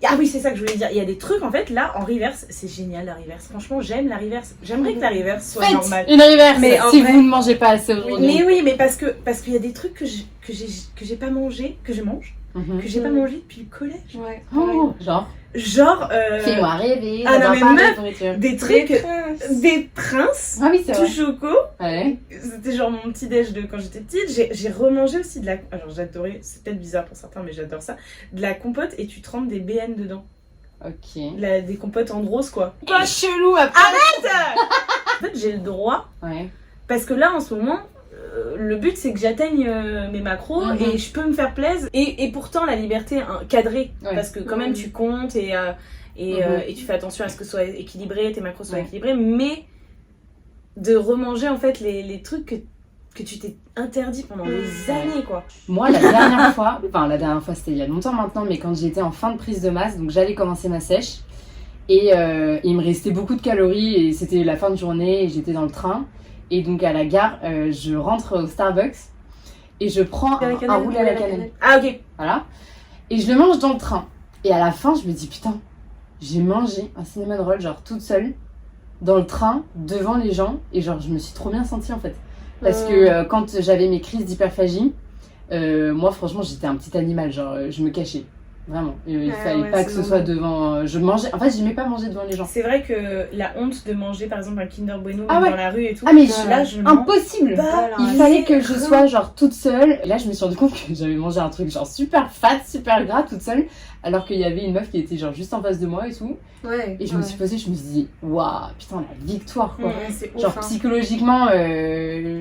Speaker 2: Ah oui, c'est ça que je voulais dire. Il y a des trucs, en fait, là, en reverse, c'est génial, la reverse. Franchement, j'aime la reverse. J'aimerais que la reverse soit
Speaker 1: Faites
Speaker 2: normale.
Speaker 1: une reverse
Speaker 3: Mais en
Speaker 1: si
Speaker 3: vrai-
Speaker 1: vous ne mangez pas assez aujourd'hui.
Speaker 2: Mais oui, mais parce qu'il y a des trucs que j'ai pas mangé, que je mange,
Speaker 1: Mhm.
Speaker 2: que j'ai pas mangé depuis le collège.
Speaker 3: Ouais.
Speaker 1: Oh, genre,
Speaker 2: Genre,
Speaker 1: fais-moi rêver,
Speaker 2: ah non,
Speaker 1: j'adore
Speaker 2: mais
Speaker 1: pas
Speaker 2: meuf,
Speaker 1: la nourriture.
Speaker 2: des trucs, des princes,
Speaker 1: Ah oui, c'est
Speaker 2: tout
Speaker 1: vrai.
Speaker 2: choco.
Speaker 1: Ouais.
Speaker 2: C'était genre mon petit déj de quand j'étais petite. J'ai remangé aussi de la. Alors j'adorais, c'est peut-être bizarre pour certains, mais j'adore ça. De la compote et tu trempes des BN dedans.
Speaker 1: Ok.
Speaker 2: Des compotes en rose quoi.
Speaker 1: Pas chelou après.
Speaker 2: En fait, j'ai le droit.
Speaker 1: Ouais.
Speaker 2: Parce que là en ce moment, le but c'est que j'atteigne mes macros
Speaker 1: Mhm.
Speaker 2: et je peux me faire plaisir. Et pourtant la liberté cadrée.
Speaker 1: Ouais.
Speaker 2: Parce que quand même
Speaker 3: Mhm.
Speaker 2: tu comptes et tu fais attention à ce que ce soit équilibré, tes macros soient
Speaker 1: Ouais.
Speaker 2: équilibrés. Mais de remanger en fait les trucs que tu t'es interdit pendant des années quoi.
Speaker 1: Moi, la dernière fois, c'était il y a longtemps maintenant, mais quand j'étais en fin de prise de masse, donc j'allais commencer ma sèche, et il me restait beaucoup de calories, et c'était la fin de journée, et j'étais dans le train, et donc à la gare, je rentre au Starbucks, et je prends un roulé à la cannelle,
Speaker 2: Ah ok.
Speaker 1: voilà, et je le mange dans le train. Et à la fin, je me dis, putain, j'ai mangé un cinnamon roll, genre toute seule, dans le train, devant les gens, et genre, je me suis trop bien sentie en fait. Parce que quand j'avais mes crises d'hyperphagie, moi franchement j'étais un petit animal, genre je me cachais, vraiment. Il fallait
Speaker 3: ouais,
Speaker 1: pas
Speaker 3: c'est
Speaker 1: que ce
Speaker 3: normal.
Speaker 1: soit devant. Je mangeais, en fait j'aimais pas manger devant les gens.
Speaker 2: C'est vrai que la honte de manger par exemple un Kinder Bueno
Speaker 1: Ah ouais.
Speaker 2: dans la rue et tout.
Speaker 1: Ah mais
Speaker 2: là je mens
Speaker 1: impossible.
Speaker 2: pas.
Speaker 3: Voilà.
Speaker 1: Il
Speaker 3: Mais
Speaker 1: fallait que je
Speaker 2: rien.
Speaker 1: sois genre toute seule. Et là je me suis rendu compte que j'avais mangé un truc genre super fat, super gras toute seule, alors qu'il y avait une meuf qui était genre juste en face de moi et tout.
Speaker 3: Ouais.
Speaker 1: Et je me suis posée, je me suis dit waouh putain la victoire quoi.
Speaker 2: Mm.
Speaker 3: C'est
Speaker 1: Genre
Speaker 3: ouf, hein.
Speaker 1: psychologiquement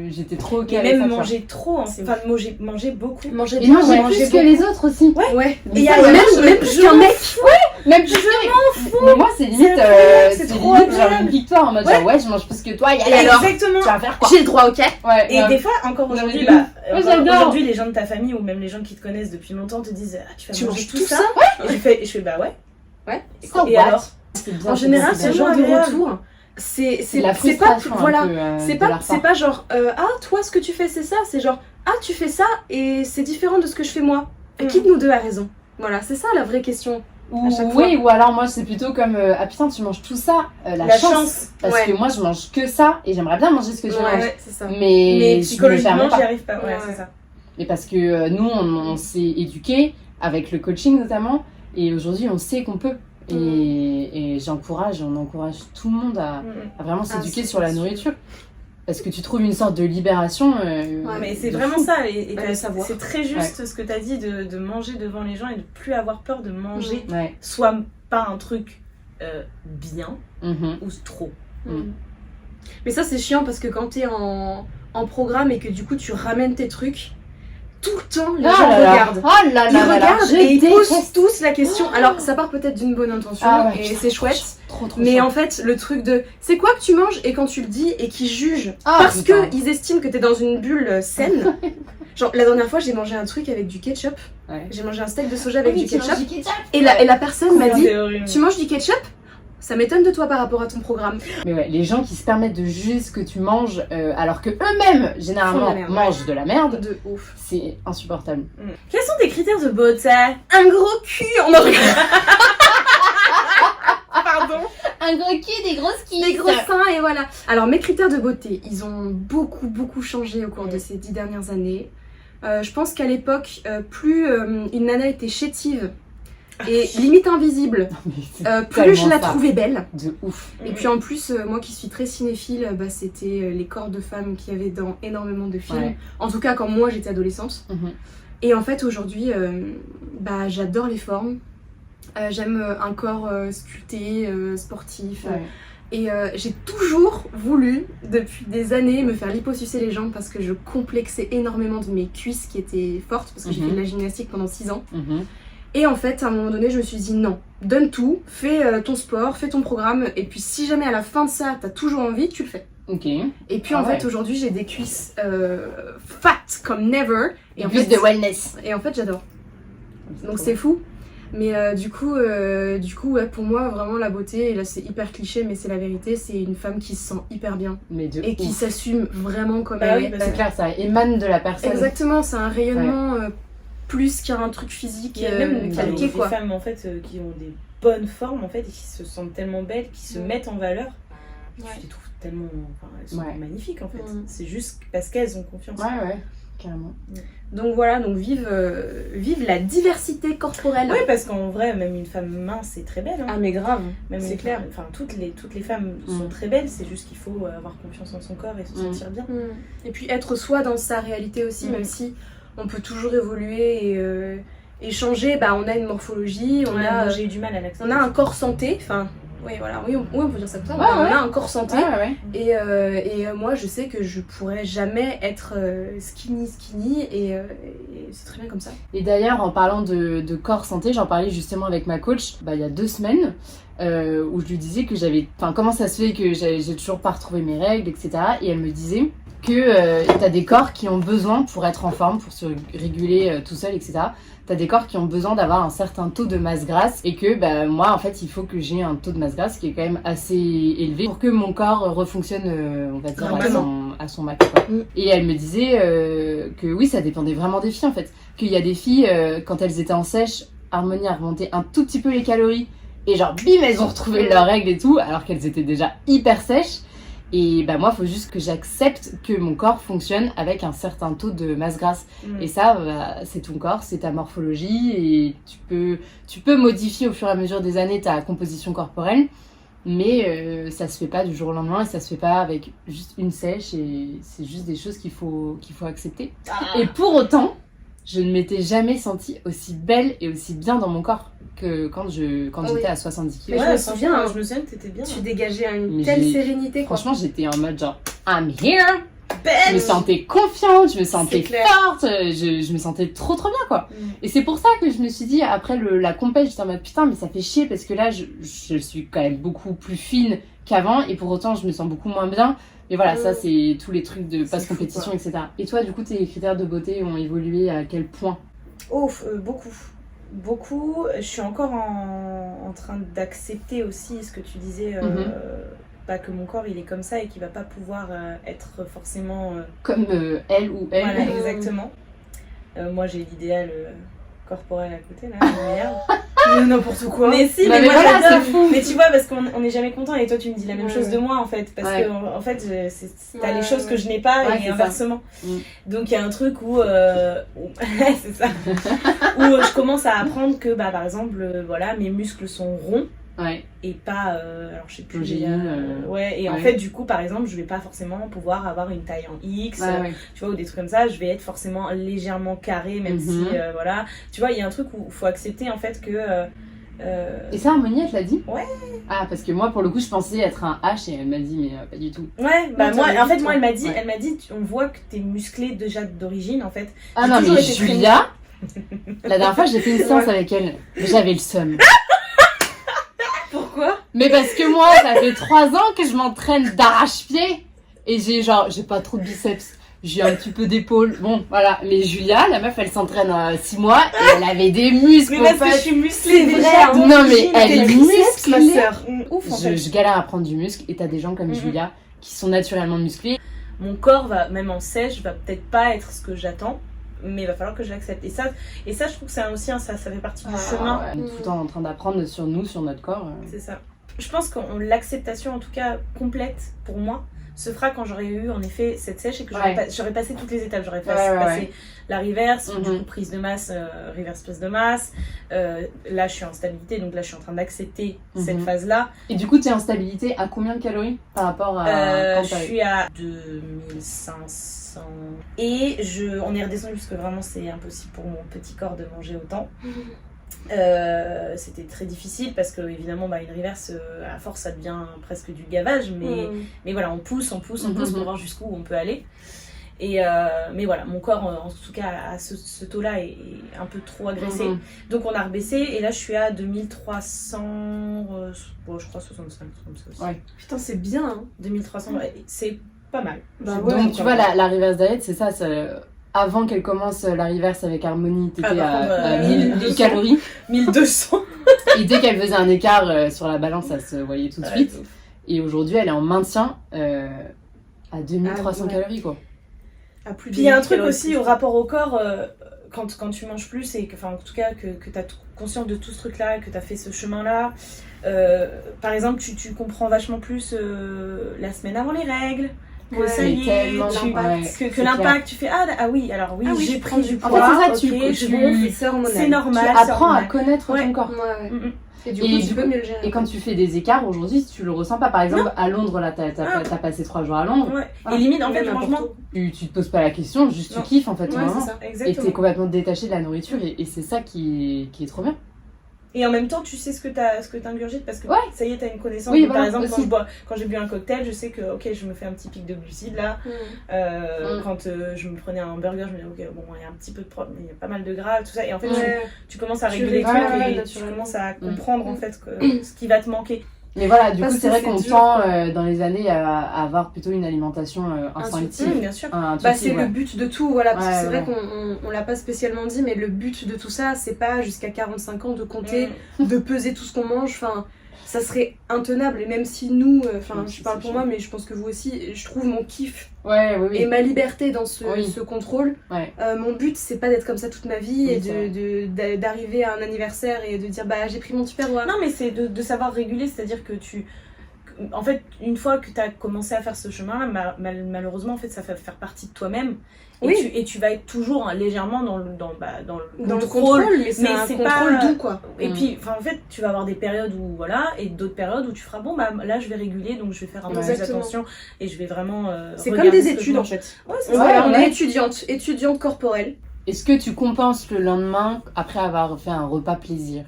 Speaker 1: j'étais trop ok
Speaker 2: Et
Speaker 1: avec
Speaker 2: même
Speaker 1: ça, tu vois.
Speaker 2: manger trop, hein. Enfin manger beaucoup.
Speaker 3: Manger
Speaker 1: Et
Speaker 3: bien,
Speaker 1: manger
Speaker 3: ouais.
Speaker 1: plus
Speaker 2: manger
Speaker 1: que les autres aussi.
Speaker 3: Ouais.
Speaker 1: Mais
Speaker 2: Et
Speaker 1: ça,
Speaker 2: alors,
Speaker 1: même-
Speaker 3: Même plus qu'un mec.
Speaker 1: Même plus mais moi c'est limite
Speaker 2: incroyable, c'est
Speaker 1: c'est
Speaker 2: trop
Speaker 1: limite genre
Speaker 2: agréable.
Speaker 1: une victoire en mode genre ouais je mange plus que toi
Speaker 3: Et
Speaker 1: y'a
Speaker 3: alors
Speaker 2: Exactement.
Speaker 1: tu vas faire quoi
Speaker 3: J'ai le droit, ok.
Speaker 1: ouais,
Speaker 2: Et
Speaker 1: ouais.
Speaker 2: des fois, encore
Speaker 1: Non, mais
Speaker 2: aujourd'hui,
Speaker 1: de ouf. Ouais, j'adore.
Speaker 2: aujourd'hui, les gens de ta famille ou même les gens qui te connaissent depuis longtemps te disent ah, tu vas
Speaker 3: Tu
Speaker 2: manger
Speaker 3: manges
Speaker 2: tout
Speaker 3: tout
Speaker 2: ça.
Speaker 3: ça
Speaker 2: Et je fais bah ouais.
Speaker 3: Ouais.
Speaker 1: So
Speaker 2: Et
Speaker 1: what
Speaker 2: alors
Speaker 1: C'est bien,
Speaker 3: En général,
Speaker 1: c'est
Speaker 3: ce
Speaker 1: bien.
Speaker 3: genre de
Speaker 2: agréable.
Speaker 3: retour, c'est
Speaker 1: la
Speaker 3: c'est pas
Speaker 1: frustration un
Speaker 3: voilà,
Speaker 1: peu,
Speaker 3: c'est
Speaker 1: de
Speaker 3: pas
Speaker 1: leur
Speaker 3: c'est
Speaker 1: part.
Speaker 3: pas genre ah toi ce que tu fais c'est ça, c'est genre ah tu fais ça et c'est différent de ce que je fais moi. Qui de nous deux a raison? Voilà, c'est ça la vraie question.
Speaker 1: Ou,
Speaker 3: à chaque fois.
Speaker 1: oui, ou alors moi c'est plutôt comme ah putain tu manges tout ça, la chance. Parce
Speaker 3: Ouais.
Speaker 1: que moi je mange que ça et j'aimerais bien manger ce que je mange.
Speaker 2: Ouais.
Speaker 3: c'est ça.
Speaker 1: Mais,
Speaker 2: Mais
Speaker 1: je me
Speaker 2: psychologiquement,
Speaker 1: permets
Speaker 2: j'y
Speaker 1: pas.
Speaker 2: arrive pas. Ouais,
Speaker 3: Ouais.
Speaker 2: c'est ça.
Speaker 1: Mais parce que nous on s'est éduqués avec le coaching notamment et aujourd'hui on sait qu'on peut. Et on encourage tout le monde à vraiment s'éduquer
Speaker 3: c'est
Speaker 1: sur la
Speaker 3: sûr.
Speaker 1: nourriture. Parce que tu trouves une sorte de libération.
Speaker 2: Mais c'est
Speaker 1: de
Speaker 2: vraiment
Speaker 1: fou.
Speaker 2: ça. Et
Speaker 3: Ouais, le savoir.
Speaker 2: c'est très juste ce que tu as dit de manger devant les gens et de plus avoir peur de manger
Speaker 1: Ouais.
Speaker 2: soit pas un truc bien
Speaker 1: Mhm.
Speaker 2: ou trop.
Speaker 3: Mais ça c'est chiant parce que quand t'es en programme et que du coup tu ramènes tes trucs, tout le temps les gens regardent.
Speaker 1: Oh là
Speaker 3: Ils
Speaker 1: là là là,
Speaker 3: regardent
Speaker 1: je
Speaker 3: et ils posent
Speaker 1: déteste.
Speaker 3: tous la question. Alors ça part peut-être d'une bonne intention
Speaker 1: Ah ouais,
Speaker 3: et
Speaker 1: putain,
Speaker 3: c'est chouette.
Speaker 1: Trop
Speaker 3: Mais
Speaker 1: chiant.
Speaker 3: en fait, le truc de c'est quoi que tu manges et quand tu le dis et qu'ils jugent
Speaker 1: Ah,
Speaker 3: parce
Speaker 1: putain.
Speaker 3: qu'ils estiment que t'es dans une bulle saine. Genre la dernière fois, j'ai mangé un truc avec du ketchup.
Speaker 1: Ouais.
Speaker 3: J'ai mangé un steak de soja avec
Speaker 1: Oui,
Speaker 3: du
Speaker 1: tu manges
Speaker 3: ketchup.
Speaker 1: du ketchup.
Speaker 3: Et la personne m'a dit
Speaker 2: C'est horrible.
Speaker 3: tu manges du ketchup? Ça m'étonne de toi par rapport à ton programme.
Speaker 1: Mais ouais, les gens qui se permettent de juger ce que tu manges alors que eux-mêmes
Speaker 3: Font
Speaker 1: généralement
Speaker 3: de la merde,
Speaker 1: mangent de la merde,
Speaker 3: De ouf.
Speaker 1: c'est insupportable.
Speaker 2: Quels sont tes critères de beauté?
Speaker 3: Un gros cul en or.
Speaker 2: Pardon.
Speaker 1: Un gros cul, des grosses quilles.
Speaker 3: Des gros seins et voilà. Alors mes critères de beauté, ils ont beaucoup changé au cours de ces 10 dernières années. Je pense qu'à l'époque, plus une nana était chétive et limite invisible, plus je la trouvais belle.
Speaker 1: De ouf.
Speaker 3: Et puis en plus, moi qui suis très cinéphile, bah, c'était les corps de femmes qu'il y avait dans énormément de films.
Speaker 1: Ouais.
Speaker 3: En tout cas quand moi j'étais adolescente.
Speaker 1: Mhm.
Speaker 3: Et en fait aujourd'hui, bah, j'adore les formes. J'aime un corps sculpté, sportif.
Speaker 1: Ouais.
Speaker 3: Et j'ai toujours voulu, depuis des années, me faire liposucer les jambes parce que je complexais énormément de mes cuisses qui étaient fortes parce que j'ai fait de la gymnastique pendant 6 ans.
Speaker 1: Mhm.
Speaker 3: Et en fait, à un moment donné, je me suis dit non, donne tout, fais ton sport, fais ton programme, et puis si jamais à la fin de ça, t'as toujours envie, tu le fais.
Speaker 1: Ok.
Speaker 3: Et puis
Speaker 1: Ah
Speaker 3: en fait,
Speaker 1: ouais.
Speaker 3: aujourd'hui, j'ai des cuisses fat comme never. Et en
Speaker 1: Plus
Speaker 3: fait,
Speaker 1: de wellness.
Speaker 3: et en fait, j'adore. Donc c'est fou. Mais du coup ouais, pour moi, vraiment, la beauté, et là c'est hyper cliché, mais c'est la vérité, c'est une femme qui se sent hyper bien.
Speaker 1: Mais de
Speaker 3: Et qui
Speaker 1: ouf.
Speaker 3: s'assume vraiment comme
Speaker 2: Bah
Speaker 3: elle
Speaker 2: oui,
Speaker 3: est.
Speaker 2: bah
Speaker 1: C'est clair, ça émane de la personne.
Speaker 3: Exactement, c'est un rayonnement plus qu'un truc physique
Speaker 2: Il y a même
Speaker 3: calqué,
Speaker 2: des
Speaker 3: quoi.
Speaker 2: femmes en fait qui ont des bonnes formes en fait et qui se sentent tellement belles, qui se mettent en valeur.
Speaker 3: Ouais.
Speaker 2: Je les trouve tellement, enfin, elles sont
Speaker 1: Ouais.
Speaker 2: magnifiques en fait.
Speaker 3: Mm.
Speaker 2: C'est juste parce qu'elles ont confiance.
Speaker 1: Ouais, carrément.
Speaker 3: Donc voilà, donc vive la diversité corporelle.
Speaker 2: Oui, parce qu'en vrai, même une femme mince est très belle. Hein.
Speaker 3: Ah mais grave,
Speaker 2: Même
Speaker 3: c'est
Speaker 2: une
Speaker 3: clair.
Speaker 2: femme- enfin toutes les femmes sont très belles. C'est juste qu'il faut avoir confiance en son corps et se sentir bien.
Speaker 3: Et puis être soi dans sa réalité aussi, même si on peut toujours évoluer et changer. Bah, on a une morphologie,
Speaker 2: Moi, j'ai eu du mal à l'accepter.
Speaker 3: on a un corps santé, enfin, oui, voilà, oui, on peut dire ça comme ça.
Speaker 1: Ouais,
Speaker 3: on
Speaker 1: ouais.
Speaker 3: a un corps santé.
Speaker 1: Ouais.
Speaker 3: Et moi, je sais que je pourrais jamais être skinny et c'est très bien comme ça.
Speaker 1: Et d'ailleurs, en parlant de corps santé, j'en parlais justement avec ma coach il y a 2 semaines, où je lui disais que comment ça se fait que j'ai toujours pas retrouvé mes règles, etc. Et elle me disait que t'as des corps qui ont besoin, pour être en forme, pour se réguler tout seul, etc. T'as des corps qui ont besoin d'avoir un certain taux de masse grasse et que moi, en fait, il faut que j'ai un taux de masse grasse qui est quand même assez élevé pour que mon corps refonctionne, on va dire, à son max, quoi. Et elle me disait que oui, ça dépendait vraiment des filles, en fait. Qu'il y a des filles, quand elles étaient en sèche, Harmonie a remonté un tout petit peu les calories et genre, bim, elles ont retrouvé leurs règles et tout, alors qu'elles étaient déjà hyper sèches. Et moi, il faut juste que j'accepte que mon corps fonctionne avec un certain taux de masse grasse. Et ça, c'est ton corps, c'est ta morphologie. Et tu peux modifier au fur et à mesure des années ta composition corporelle. Mais ça se fait pas du jour au lendemain et ça se fait pas avec juste une sèche. Et c'est juste des choses qu'il faut accepter. Et pour autant, je ne m'étais jamais sentie aussi belle et aussi bien dans mon corps que quand j'étais à 70 kg.
Speaker 3: Mais je me souviens,
Speaker 2: je me souviens que t'étais bien.
Speaker 3: Tu dégageais une
Speaker 1: Mais
Speaker 3: telle sérénité, quoi.
Speaker 1: Franchement, j'étais en mode genre, I'm here.
Speaker 2: Belle.
Speaker 1: Je me sentais confiante, je me sentais
Speaker 2: C'est clair.
Speaker 1: forte, je me sentais trop bien, quoi. Et c'est pour ça que je me suis dit, après la compète, j'étais en mode putain, mais ça fait chier parce que là, je suis quand même beaucoup plus fine qu'avant et pour autant, je me sens beaucoup moins bien. Mais voilà, ça, c'est tous les trucs de passe-compétition, etc. Et toi, du coup, tes critères de beauté ont évolué à quel point?
Speaker 2: Beaucoup. Je suis encore en train d'accepter aussi ce que tu disais, que mon corps il est comme ça et qu'il va pas pouvoir être forcément
Speaker 1: Comme elle ou elle.
Speaker 2: Voilà, exactement. Moi j'ai l'idéal corporel à côté là, merde.
Speaker 3: N'importe quoi.
Speaker 2: Mais si,
Speaker 1: Non,
Speaker 2: mais
Speaker 1: mais
Speaker 2: moi
Speaker 1: voilà,
Speaker 2: j'adore.
Speaker 1: c'est fou.
Speaker 2: Mais tu vois, parce qu'on n'est jamais content et toi tu me dis la même
Speaker 3: Ouais,
Speaker 2: chose
Speaker 3: ouais.
Speaker 2: de moi en fait. Parce
Speaker 1: Ouais.
Speaker 2: que en fait, t'as
Speaker 3: Ouais,
Speaker 2: les choses
Speaker 3: ouais.
Speaker 2: que je n'ai pas
Speaker 1: Ouais,
Speaker 2: et
Speaker 1: c'est ça.
Speaker 2: inversement.
Speaker 1: Mm.
Speaker 2: Donc il y a un truc où, c'est ça, où je commence à apprendre que par exemple, voilà, mes muscles sont ronds.
Speaker 1: Ouais.
Speaker 2: Et pas, alors je sais plus,
Speaker 1: Longiligne,
Speaker 2: ouais, et en
Speaker 1: ouais.
Speaker 2: fait du coup par exemple je vais pas forcément pouvoir avoir une taille en X,
Speaker 1: Ouais.
Speaker 2: tu vois, ou des trucs comme ça, je vais être forcément légèrement carré même si, voilà, tu vois, il y a un truc où il faut accepter en fait que...
Speaker 1: Et ça, Harmonie, elle te l'a dit?
Speaker 2: Ouais.
Speaker 1: Ah, parce que moi, pour le coup, je pensais être un H et elle m'a dit, mais pas du tout.
Speaker 2: Ouais,
Speaker 3: Non,
Speaker 2: moi,
Speaker 3: t'avais
Speaker 2: en fait,
Speaker 3: dit,
Speaker 2: moi,
Speaker 3: toi.
Speaker 2: elle m'a dit, on voit que t'es musclé déjà d'origine, en fait.
Speaker 1: Ah
Speaker 2: J'ai
Speaker 1: non,
Speaker 2: toujours
Speaker 1: mais
Speaker 2: été très
Speaker 1: Julia, la dernière fois, j'ai fait une séance avec elle. J'avais le seum.
Speaker 3: Pourquoi?
Speaker 1: Mais parce que moi, ça fait 3 ans que je m'entraîne d'arrache-pied et j'ai pas trop de biceps. J'ai un petit peu d'épaule. Bon, voilà. Mais Julia, la meuf, elle s'entraîne 6 mois et elle avait des muscles.
Speaker 2: Mais parce
Speaker 1: en
Speaker 2: que je
Speaker 1: fait.
Speaker 2: suis musclée
Speaker 3: C'est
Speaker 2: déjà.
Speaker 3: vrai,
Speaker 1: Non, mais elle
Speaker 3: T'es
Speaker 1: est
Speaker 3: triceps, ma
Speaker 1: musclée.
Speaker 3: sœur.
Speaker 2: Ouf, en fait.
Speaker 1: Je galère à prendre du muscle et t'as des gens comme Julia qui sont naturellement musclés.
Speaker 2: Mon corps va, même en sèche, va peut-être pas être ce que j'attends, mais il va falloir que je l'accepte. Et ça, je trouve que c'est aussi, ça fait partie du chemin.
Speaker 1: On est tout le temps en train d'apprendre sur nous, sur notre corps.
Speaker 2: C'est ça. Je pense que l'acceptation, en tout cas complète pour moi, se fera quand j'aurai eu en effet cette sèche et que j'aurais passé toutes les étapes. J'aurais passé la reverse, du coup prise de masse, reverse prise de masse. Là, je suis en stabilité, donc là, je suis en train d'accepter cette phase-là.
Speaker 1: Et du coup, t'es en stabilité à combien de calories par rapport à
Speaker 2: Je suis à 2500 et on est redescendu parce que vraiment c'est impossible pour mon petit corps de manger autant. C'était très difficile parce que évidemment une reverse à force ça devient presque du gavage, mais voilà, on pousse pour voir jusqu'où on peut aller. Et mais voilà, mon corps en tout cas à ce taux là est un peu trop agressé, donc on a rebaissé et là je suis à 2300 je crois 65 comme ça aussi.
Speaker 3: Ouais. Putain, c'est bien, hein.
Speaker 2: 2300, c'est pas mal.
Speaker 3: Bah
Speaker 1: Donc tu vois, la reverse diet, c'est ça, avant qu'elle commence la reverse avec Harmonie, t'étais
Speaker 2: par contre,
Speaker 1: à
Speaker 2: 1200.
Speaker 1: 1000 calories.
Speaker 2: 1200.
Speaker 1: Et dès qu'elle faisait un écart sur la balance, ça se voyait tout de suite. Et aujourd'hui, elle est en maintien à 2300 calories, quoi.
Speaker 3: Plus
Speaker 2: Puis il y a un truc aussi au rapport au corps, quand tu manges plus, et que, enfin, en tout cas que tu as conscience de tout ce truc-là, que tu as fait ce chemin-là. Par exemple, tu comprends vachement plus la semaine avant les règles. Que ça y est, que l'impact, tu fais ah oui, alors oui, j'ai pris du poids.
Speaker 1: En fait, c'est ça,
Speaker 2: c'est normal.
Speaker 1: Tu apprends à connaître ton corps.
Speaker 3: Et du coup, tu peux mieux le gérer.
Speaker 1: Et quand tu fais des écarts aujourd'hui, tu le ressens pas. Par exemple, à Londres, là, t'as passé 3 jours à Londres.
Speaker 2: Et limite, en fait, le mangement.
Speaker 1: Tu te poses pas la question, juste tu kiffes en fait.
Speaker 2: C'est ça, exactement.
Speaker 1: Et t'es complètement détaché de la nourriture et c'est ça qui est trop bien.
Speaker 2: Et en même temps, tu sais ce que t'ingurgites parce que ça y est, t'as une connaissance.
Speaker 1: Oui,
Speaker 2: par exemple, quand j'ai bu un cocktail, je sais que je me fais un petit pic de glucides là. Quand je me prenais un burger, je me disais ok, bon, il y a un petit peu de il y a pas mal de gras, tout ça. Et en fait, tu commences à réguler les trucs et tu commences à comprendre en fait ce qui va te manquer.
Speaker 1: Mais voilà, du coup, c'est vrai qu'on tend dans les années à avoir plutôt une alimentation instinctive.
Speaker 2: Bien sûr.
Speaker 3: C'est le but de tout, voilà. Parce que c'est vrai qu'on l'a pas spécialement dit, mais le but de tout ça, c'est pas jusqu'à 45 ans de compter, de peser tout ce qu'on mange. Enfin, ça serait intenable. Et même si nous, je parle pour moi, mais je pense que vous aussi, je trouve mon kiff et ma liberté dans ce contrôle. Mon but, c'est pas d'être comme ça toute ma vie et d'arriver à un anniversaire et de dire j'ai pris mon tupperware.
Speaker 2: Non, mais c'est de savoir réguler, c'est-à-dire que en fait, une fois que tu as commencé à faire ce chemin-là, malheureusement, en fait, ça fait faire partie de toi-même. Et tu vas être toujours légèrement dans le contrôle,
Speaker 3: mais c'est un contrôle doux, quoi.
Speaker 2: Et puis, en fait, tu vas avoir des périodes où, et d'autres périodes où tu feras, là, je vais réguler, donc je vais faire un peu plus attention, et je vais vraiment
Speaker 3: c'est comme des études, en fait. On est étudiante corporelle.
Speaker 1: Est-ce que tu compenses le lendemain après avoir fait un repas plaisir ?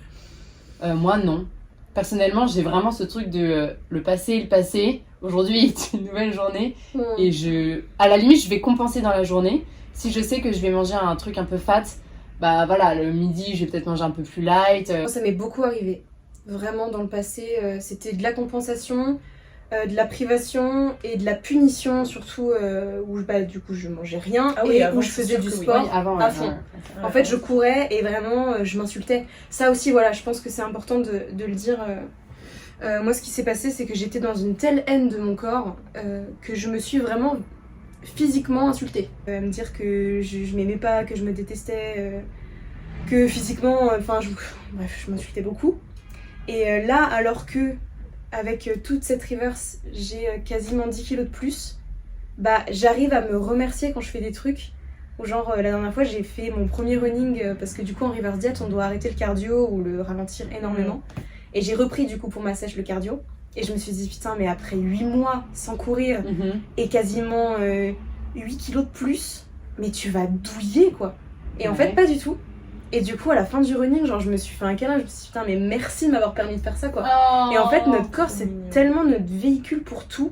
Speaker 1: Moi, non. Personnellement, j'ai vraiment ce truc de le passé est le passé. Aujourd'hui est une nouvelle journée. Et à la limite, je vais compenser dans la journée. Si je sais que je vais manger un truc un peu fat, le midi, je vais peut-être manger un peu plus light.
Speaker 3: Ça m'est beaucoup arrivé. Vraiment, dans le passé, c'était de la compensation, de la privation et de la punition, surtout où du coup je mangeais rien où je faisais du sport à fond. En fait, je courais et vraiment je m'insultais. Ça aussi, je pense que c'est important de le dire. Moi, ce qui s'est passé, c'est que j'étais dans une telle haine de mon corps que je me suis vraiment physiquement insultée. Me dire que je m'aimais pas, que je me détestais, que physiquement, je m'insultais beaucoup. Et là, alors que avec toute cette reverse, j'ai quasiment 10 kilos de plus, j'arrive à me remercier quand je fais des trucs. Ou genre, la dernière fois, j'ai fait mon premier running, parce que du coup, en reverse diet, on doit arrêter le cardio ou le ralentir énormément. Et j'ai repris du coup pour ma sèche le cardio. Et je me suis dit, putain, mais après 8 mois sans courir et quasiment 8 kilos de plus, mais tu vas douiller, quoi. Et en fait, pas du tout. Et du coup, à la fin du running, je me suis fait un câlin, je me suis dit, putain, mais merci de m'avoir permis de faire ça, quoi. Et en fait, notre corps, c'est tellement notre véhicule pour tout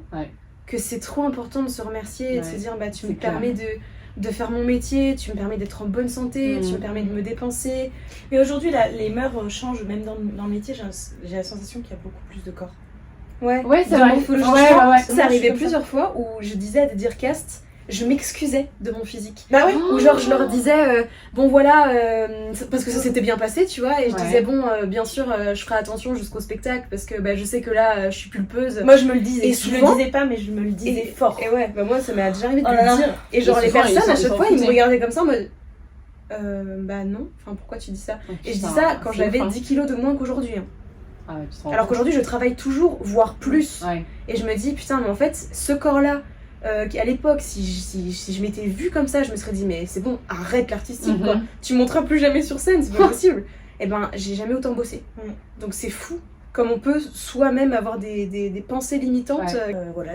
Speaker 3: que c'est trop important de se remercier et de se dire, tu me permets de faire mon métier, tu me permets d'être en bonne santé, tu me permets de me dépenser.
Speaker 2: Mais aujourd'hui, les mœurs changent, même dans le métier, j'ai la sensation qu'il y a beaucoup plus de corps.
Speaker 3: Ouais, c'est vrai. C'est arrivé plusieurs fois où je disais à des Dearcast, je m'excusais de mon physique. Ou genre je leur disais parce que ça s'était bien passé, tu vois, et je disais bien sûr je ferai attention jusqu'au spectacle parce que je sais que là je suis pulpeuse.
Speaker 2: Moi je me le disais,
Speaker 3: et
Speaker 2: souvent, je le disais pas mais je me le disais fort.
Speaker 3: Et moi ça m'est déjà arrivé de le dire. Et genre les personnes à chaque fois ils me regardaient comme ça en mode non, pourquoi tu dis ça? Et je dis ça quand j'avais 10 kilos de moins qu'aujourd'hui. Alors qu'aujourd'hui je travaille toujours, voire plus. Et je me dis putain mais en fait ce corps là à l'époque, si je m'étais vue comme ça, je me serais dit mais c'est bon, arrête l'artistique quoi. Tu monteras plus jamais sur scène, c'est pas possible. Et j'ai jamais autant bossé. Donc c'est fou comme on peut soi-même avoir des pensées limitantes.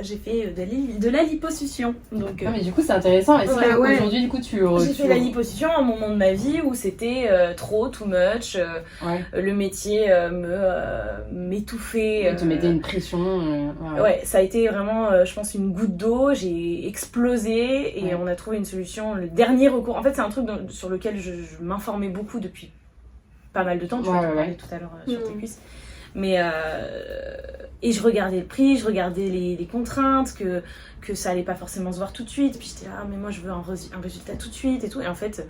Speaker 2: J'ai fait de la liposuction. Donc,
Speaker 1: mais du coup c'est intéressant. Est-ce qu'aujourd'hui du coup
Speaker 2: j'ai fait la liposuction à un moment de ma vie où c'était too much. Le métier m'étouffait.
Speaker 1: Tu mettais une pression.
Speaker 2: Ça a été vraiment, je pense, une goutte d'eau. J'ai explosé et on a trouvé une solution. Le dernier recours. En fait, c'est un truc sur lequel je m'informais beaucoup depuis pas mal de temps. Tu en parlais tout à l'heure sur tes cuisses. Mais Et je regardais le prix, je regardais les contraintes, que ça allait pas forcément se voir tout de suite. Puis j'étais là, ah, mais moi je veux un résultat tout de suite et tout. Et en fait,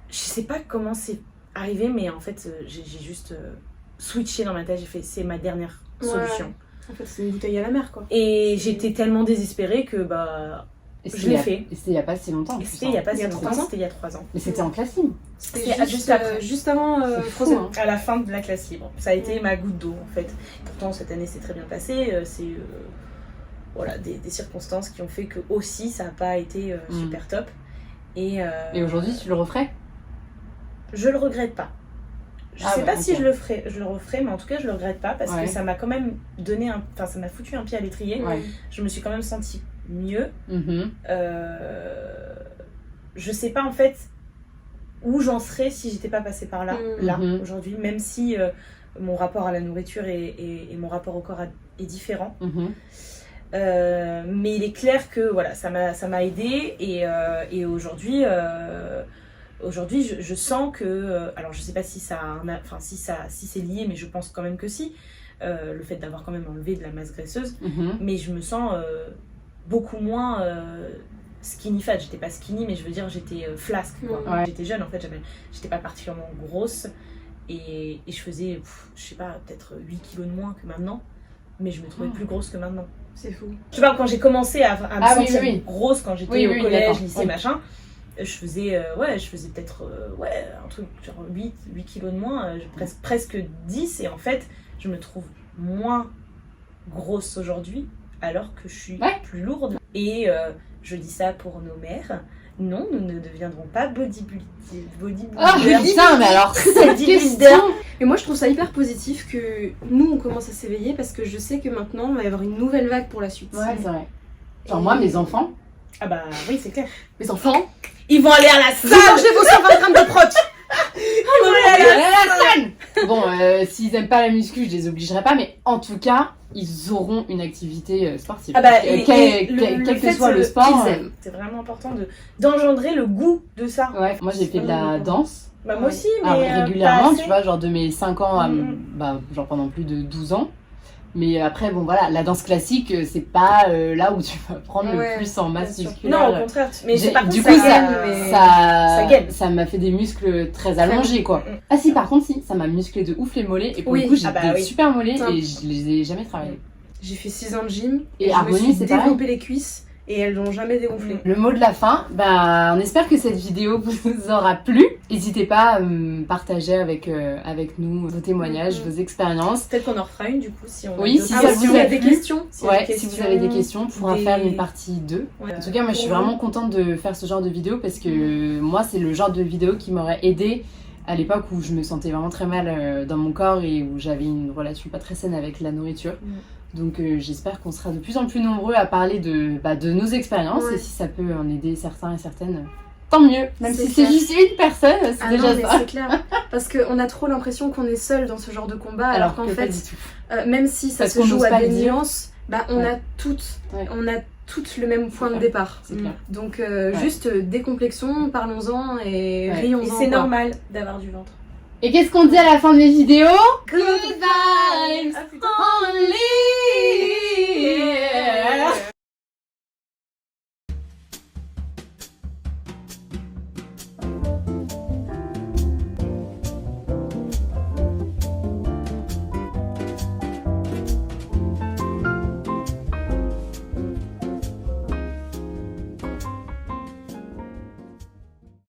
Speaker 2: je sais pas comment c'est arrivé, mais en fait, j'ai juste switché dans ma tête. J'ai fait, c'est ma dernière solution.
Speaker 3: En fait, c'est une bouteille à la mer, quoi.
Speaker 2: Et j'étais tellement désespérée que je l'ai fait.
Speaker 4: Et c'était il y a pas si longtemps.
Speaker 2: C'était il y a pas si longtemps, c'était il y a 3 ans.
Speaker 4: Mais c'était en classe libre.
Speaker 2: C'était juste après.
Speaker 3: Juste avant
Speaker 4: Frozen.
Speaker 3: Frozen.
Speaker 2: À la fin de la classe libre. Ça a été ma goutte d'eau en fait. Pourtant cette année c'est très bien passé. C'est voilà, des circonstances qui ont fait que aussi ça n'a pas été super top. Et
Speaker 4: aujourd'hui tu le referais?
Speaker 2: Je le regrette pas. Je sais pas si je le referai, mais en tout cas je le regrette pas parce que ça m'a quand même donné ça m'a foutu un pied à l'étrier.
Speaker 4: Ouais.
Speaker 2: Je me suis quand même sentie mieux.
Speaker 4: Mm-hmm.
Speaker 2: Je sais pas en fait où j'en serais si j'étais pas passée par là, aujourd'hui, même si mon rapport à la nourriture et mon rapport au corps est différent. Mais il est clair que voilà, ça m'a aidée et aujourd'hui, je sens que, alors je sais pas si si c'est lié, mais je pense quand même que si, le fait d'avoir quand même enlevé de la masse graisseuse, mais je me sens beaucoup moins skinny fat. J'étais pas skinny, mais je veux dire j'étais flasque quoi.
Speaker 4: Ouais.
Speaker 2: J'étais jeune en fait, j'étais pas particulièrement grosse et je faisais je sais pas, peut-être 8 kilos de moins que maintenant, mais je me trouvais plus grosse que maintenant.
Speaker 3: C'est fou.
Speaker 2: Tu vois, quand j'ai commencé à me sentir grosse, quand j'étais au collège, lycée, machin, je faisais peut-être un truc genre 8 kilos de moins, presque 10, et en fait je me trouve moins grosse aujourd'hui alors que je suis plus lourde. Et je dis ça pour nos mères. Non, nous ne deviendrons pas bodybuilders.
Speaker 4: Ah putain, mais alors cette question.
Speaker 3: Et moi je trouve ça hyper positif que nous on commence à s'éveiller parce que je sais que maintenant il va y avoir une nouvelle vague pour la suite.
Speaker 4: Ouais, c'est vrai. Genre moi, mes enfants.
Speaker 2: Ah bah oui, c'est clair.
Speaker 3: Mes enfants,
Speaker 2: Ils vont aller à la
Speaker 3: vous
Speaker 2: salle.
Speaker 3: mangez vos 120 grammes de prot.
Speaker 2: Ils vont aller à la salle.
Speaker 4: Bon, s'ils aiment pas la muscu, je les obligerai pas, mais en tout cas, ils auront une activité sportive.
Speaker 2: Ah bah,
Speaker 4: Quel que soit le sport.
Speaker 3: qu'ils aiment.
Speaker 2: C'est vraiment important d'engendrer le goût de ça.
Speaker 4: Ouais, moi j'ai fait de la danse.
Speaker 2: Bah moi aussi, mais
Speaker 4: Alors, régulièrement,
Speaker 2: pas assez.
Speaker 4: tu vois, genre de mes 5 ans à genre pendant plus de 12 ans. Mais après, bon voilà, la danse classique, c'est pas là où tu vas prendre le plus en masse musculaire.
Speaker 2: Non, au contraire. Mais par contre,
Speaker 4: du coup,
Speaker 2: ça gaine.
Speaker 4: ça m'a fait des muscles très allongés, quoi. Ah si, par contre, si, ça m'a musclé de ouf les mollets. Et pour le coup, j'ai des super mollets et je les ai jamais travaillés.
Speaker 3: J'ai fait 6 ans de gym
Speaker 4: Et
Speaker 3: je me
Speaker 4: Harmonie,
Speaker 3: suis
Speaker 4: c'est pareil.
Speaker 3: développé les cuisses et elles n'ont jamais dégonflé.
Speaker 4: Le mot de la fin, bah, on espère que cette vidéo vous aura plu. N'hésitez pas à partager avec nous vos témoignages, vos expériences.
Speaker 2: Peut-être qu'on en refera une du coup si on
Speaker 4: Oui,
Speaker 2: a
Speaker 4: si
Speaker 2: d'autres
Speaker 4: ça
Speaker 2: questions.
Speaker 4: vous a
Speaker 3: des questions.
Speaker 2: S'il y a des
Speaker 4: Si vous avez des questions, on pourra faire une partie 2.
Speaker 2: Ouais.
Speaker 4: En tout cas, moi je suis vraiment contente de faire ce genre de vidéo parce que moi c'est le genre de vidéo qui m'aurait aidée à l'époque où je me sentais vraiment très mal dans mon corps et où j'avais une relation pas très saine avec la nourriture. Donc j'espère qu'on sera de plus en plus nombreux à parler de nos expériences et si ça peut en aider certains et certaines, tant mieux. Même si c'est juste une personne, c'est déjà
Speaker 3: non, mais
Speaker 4: ça.
Speaker 3: c'est clair. Parce qu'on a trop l'impression qu'on est seul dans ce genre de combat alors qu'en
Speaker 4: que pas
Speaker 3: fait,
Speaker 4: du tout.
Speaker 3: même si ça
Speaker 4: Parce
Speaker 3: se
Speaker 4: qu'on
Speaker 3: joue
Speaker 4: n'ose
Speaker 3: à
Speaker 4: pas
Speaker 3: des
Speaker 4: le dire.
Speaker 3: nuances, on a toutes le même point de
Speaker 4: clair.
Speaker 3: départ.
Speaker 4: C'est clair.
Speaker 3: Donc juste décomplexons, parlons-en et rions-en.
Speaker 2: Et c'est
Speaker 3: quoi.
Speaker 2: normal d'avoir du ventre.
Speaker 4: Et qu'est-ce qu'on dit à la fin de mes vidéos?
Speaker 2: Good vibes.
Speaker 4: Only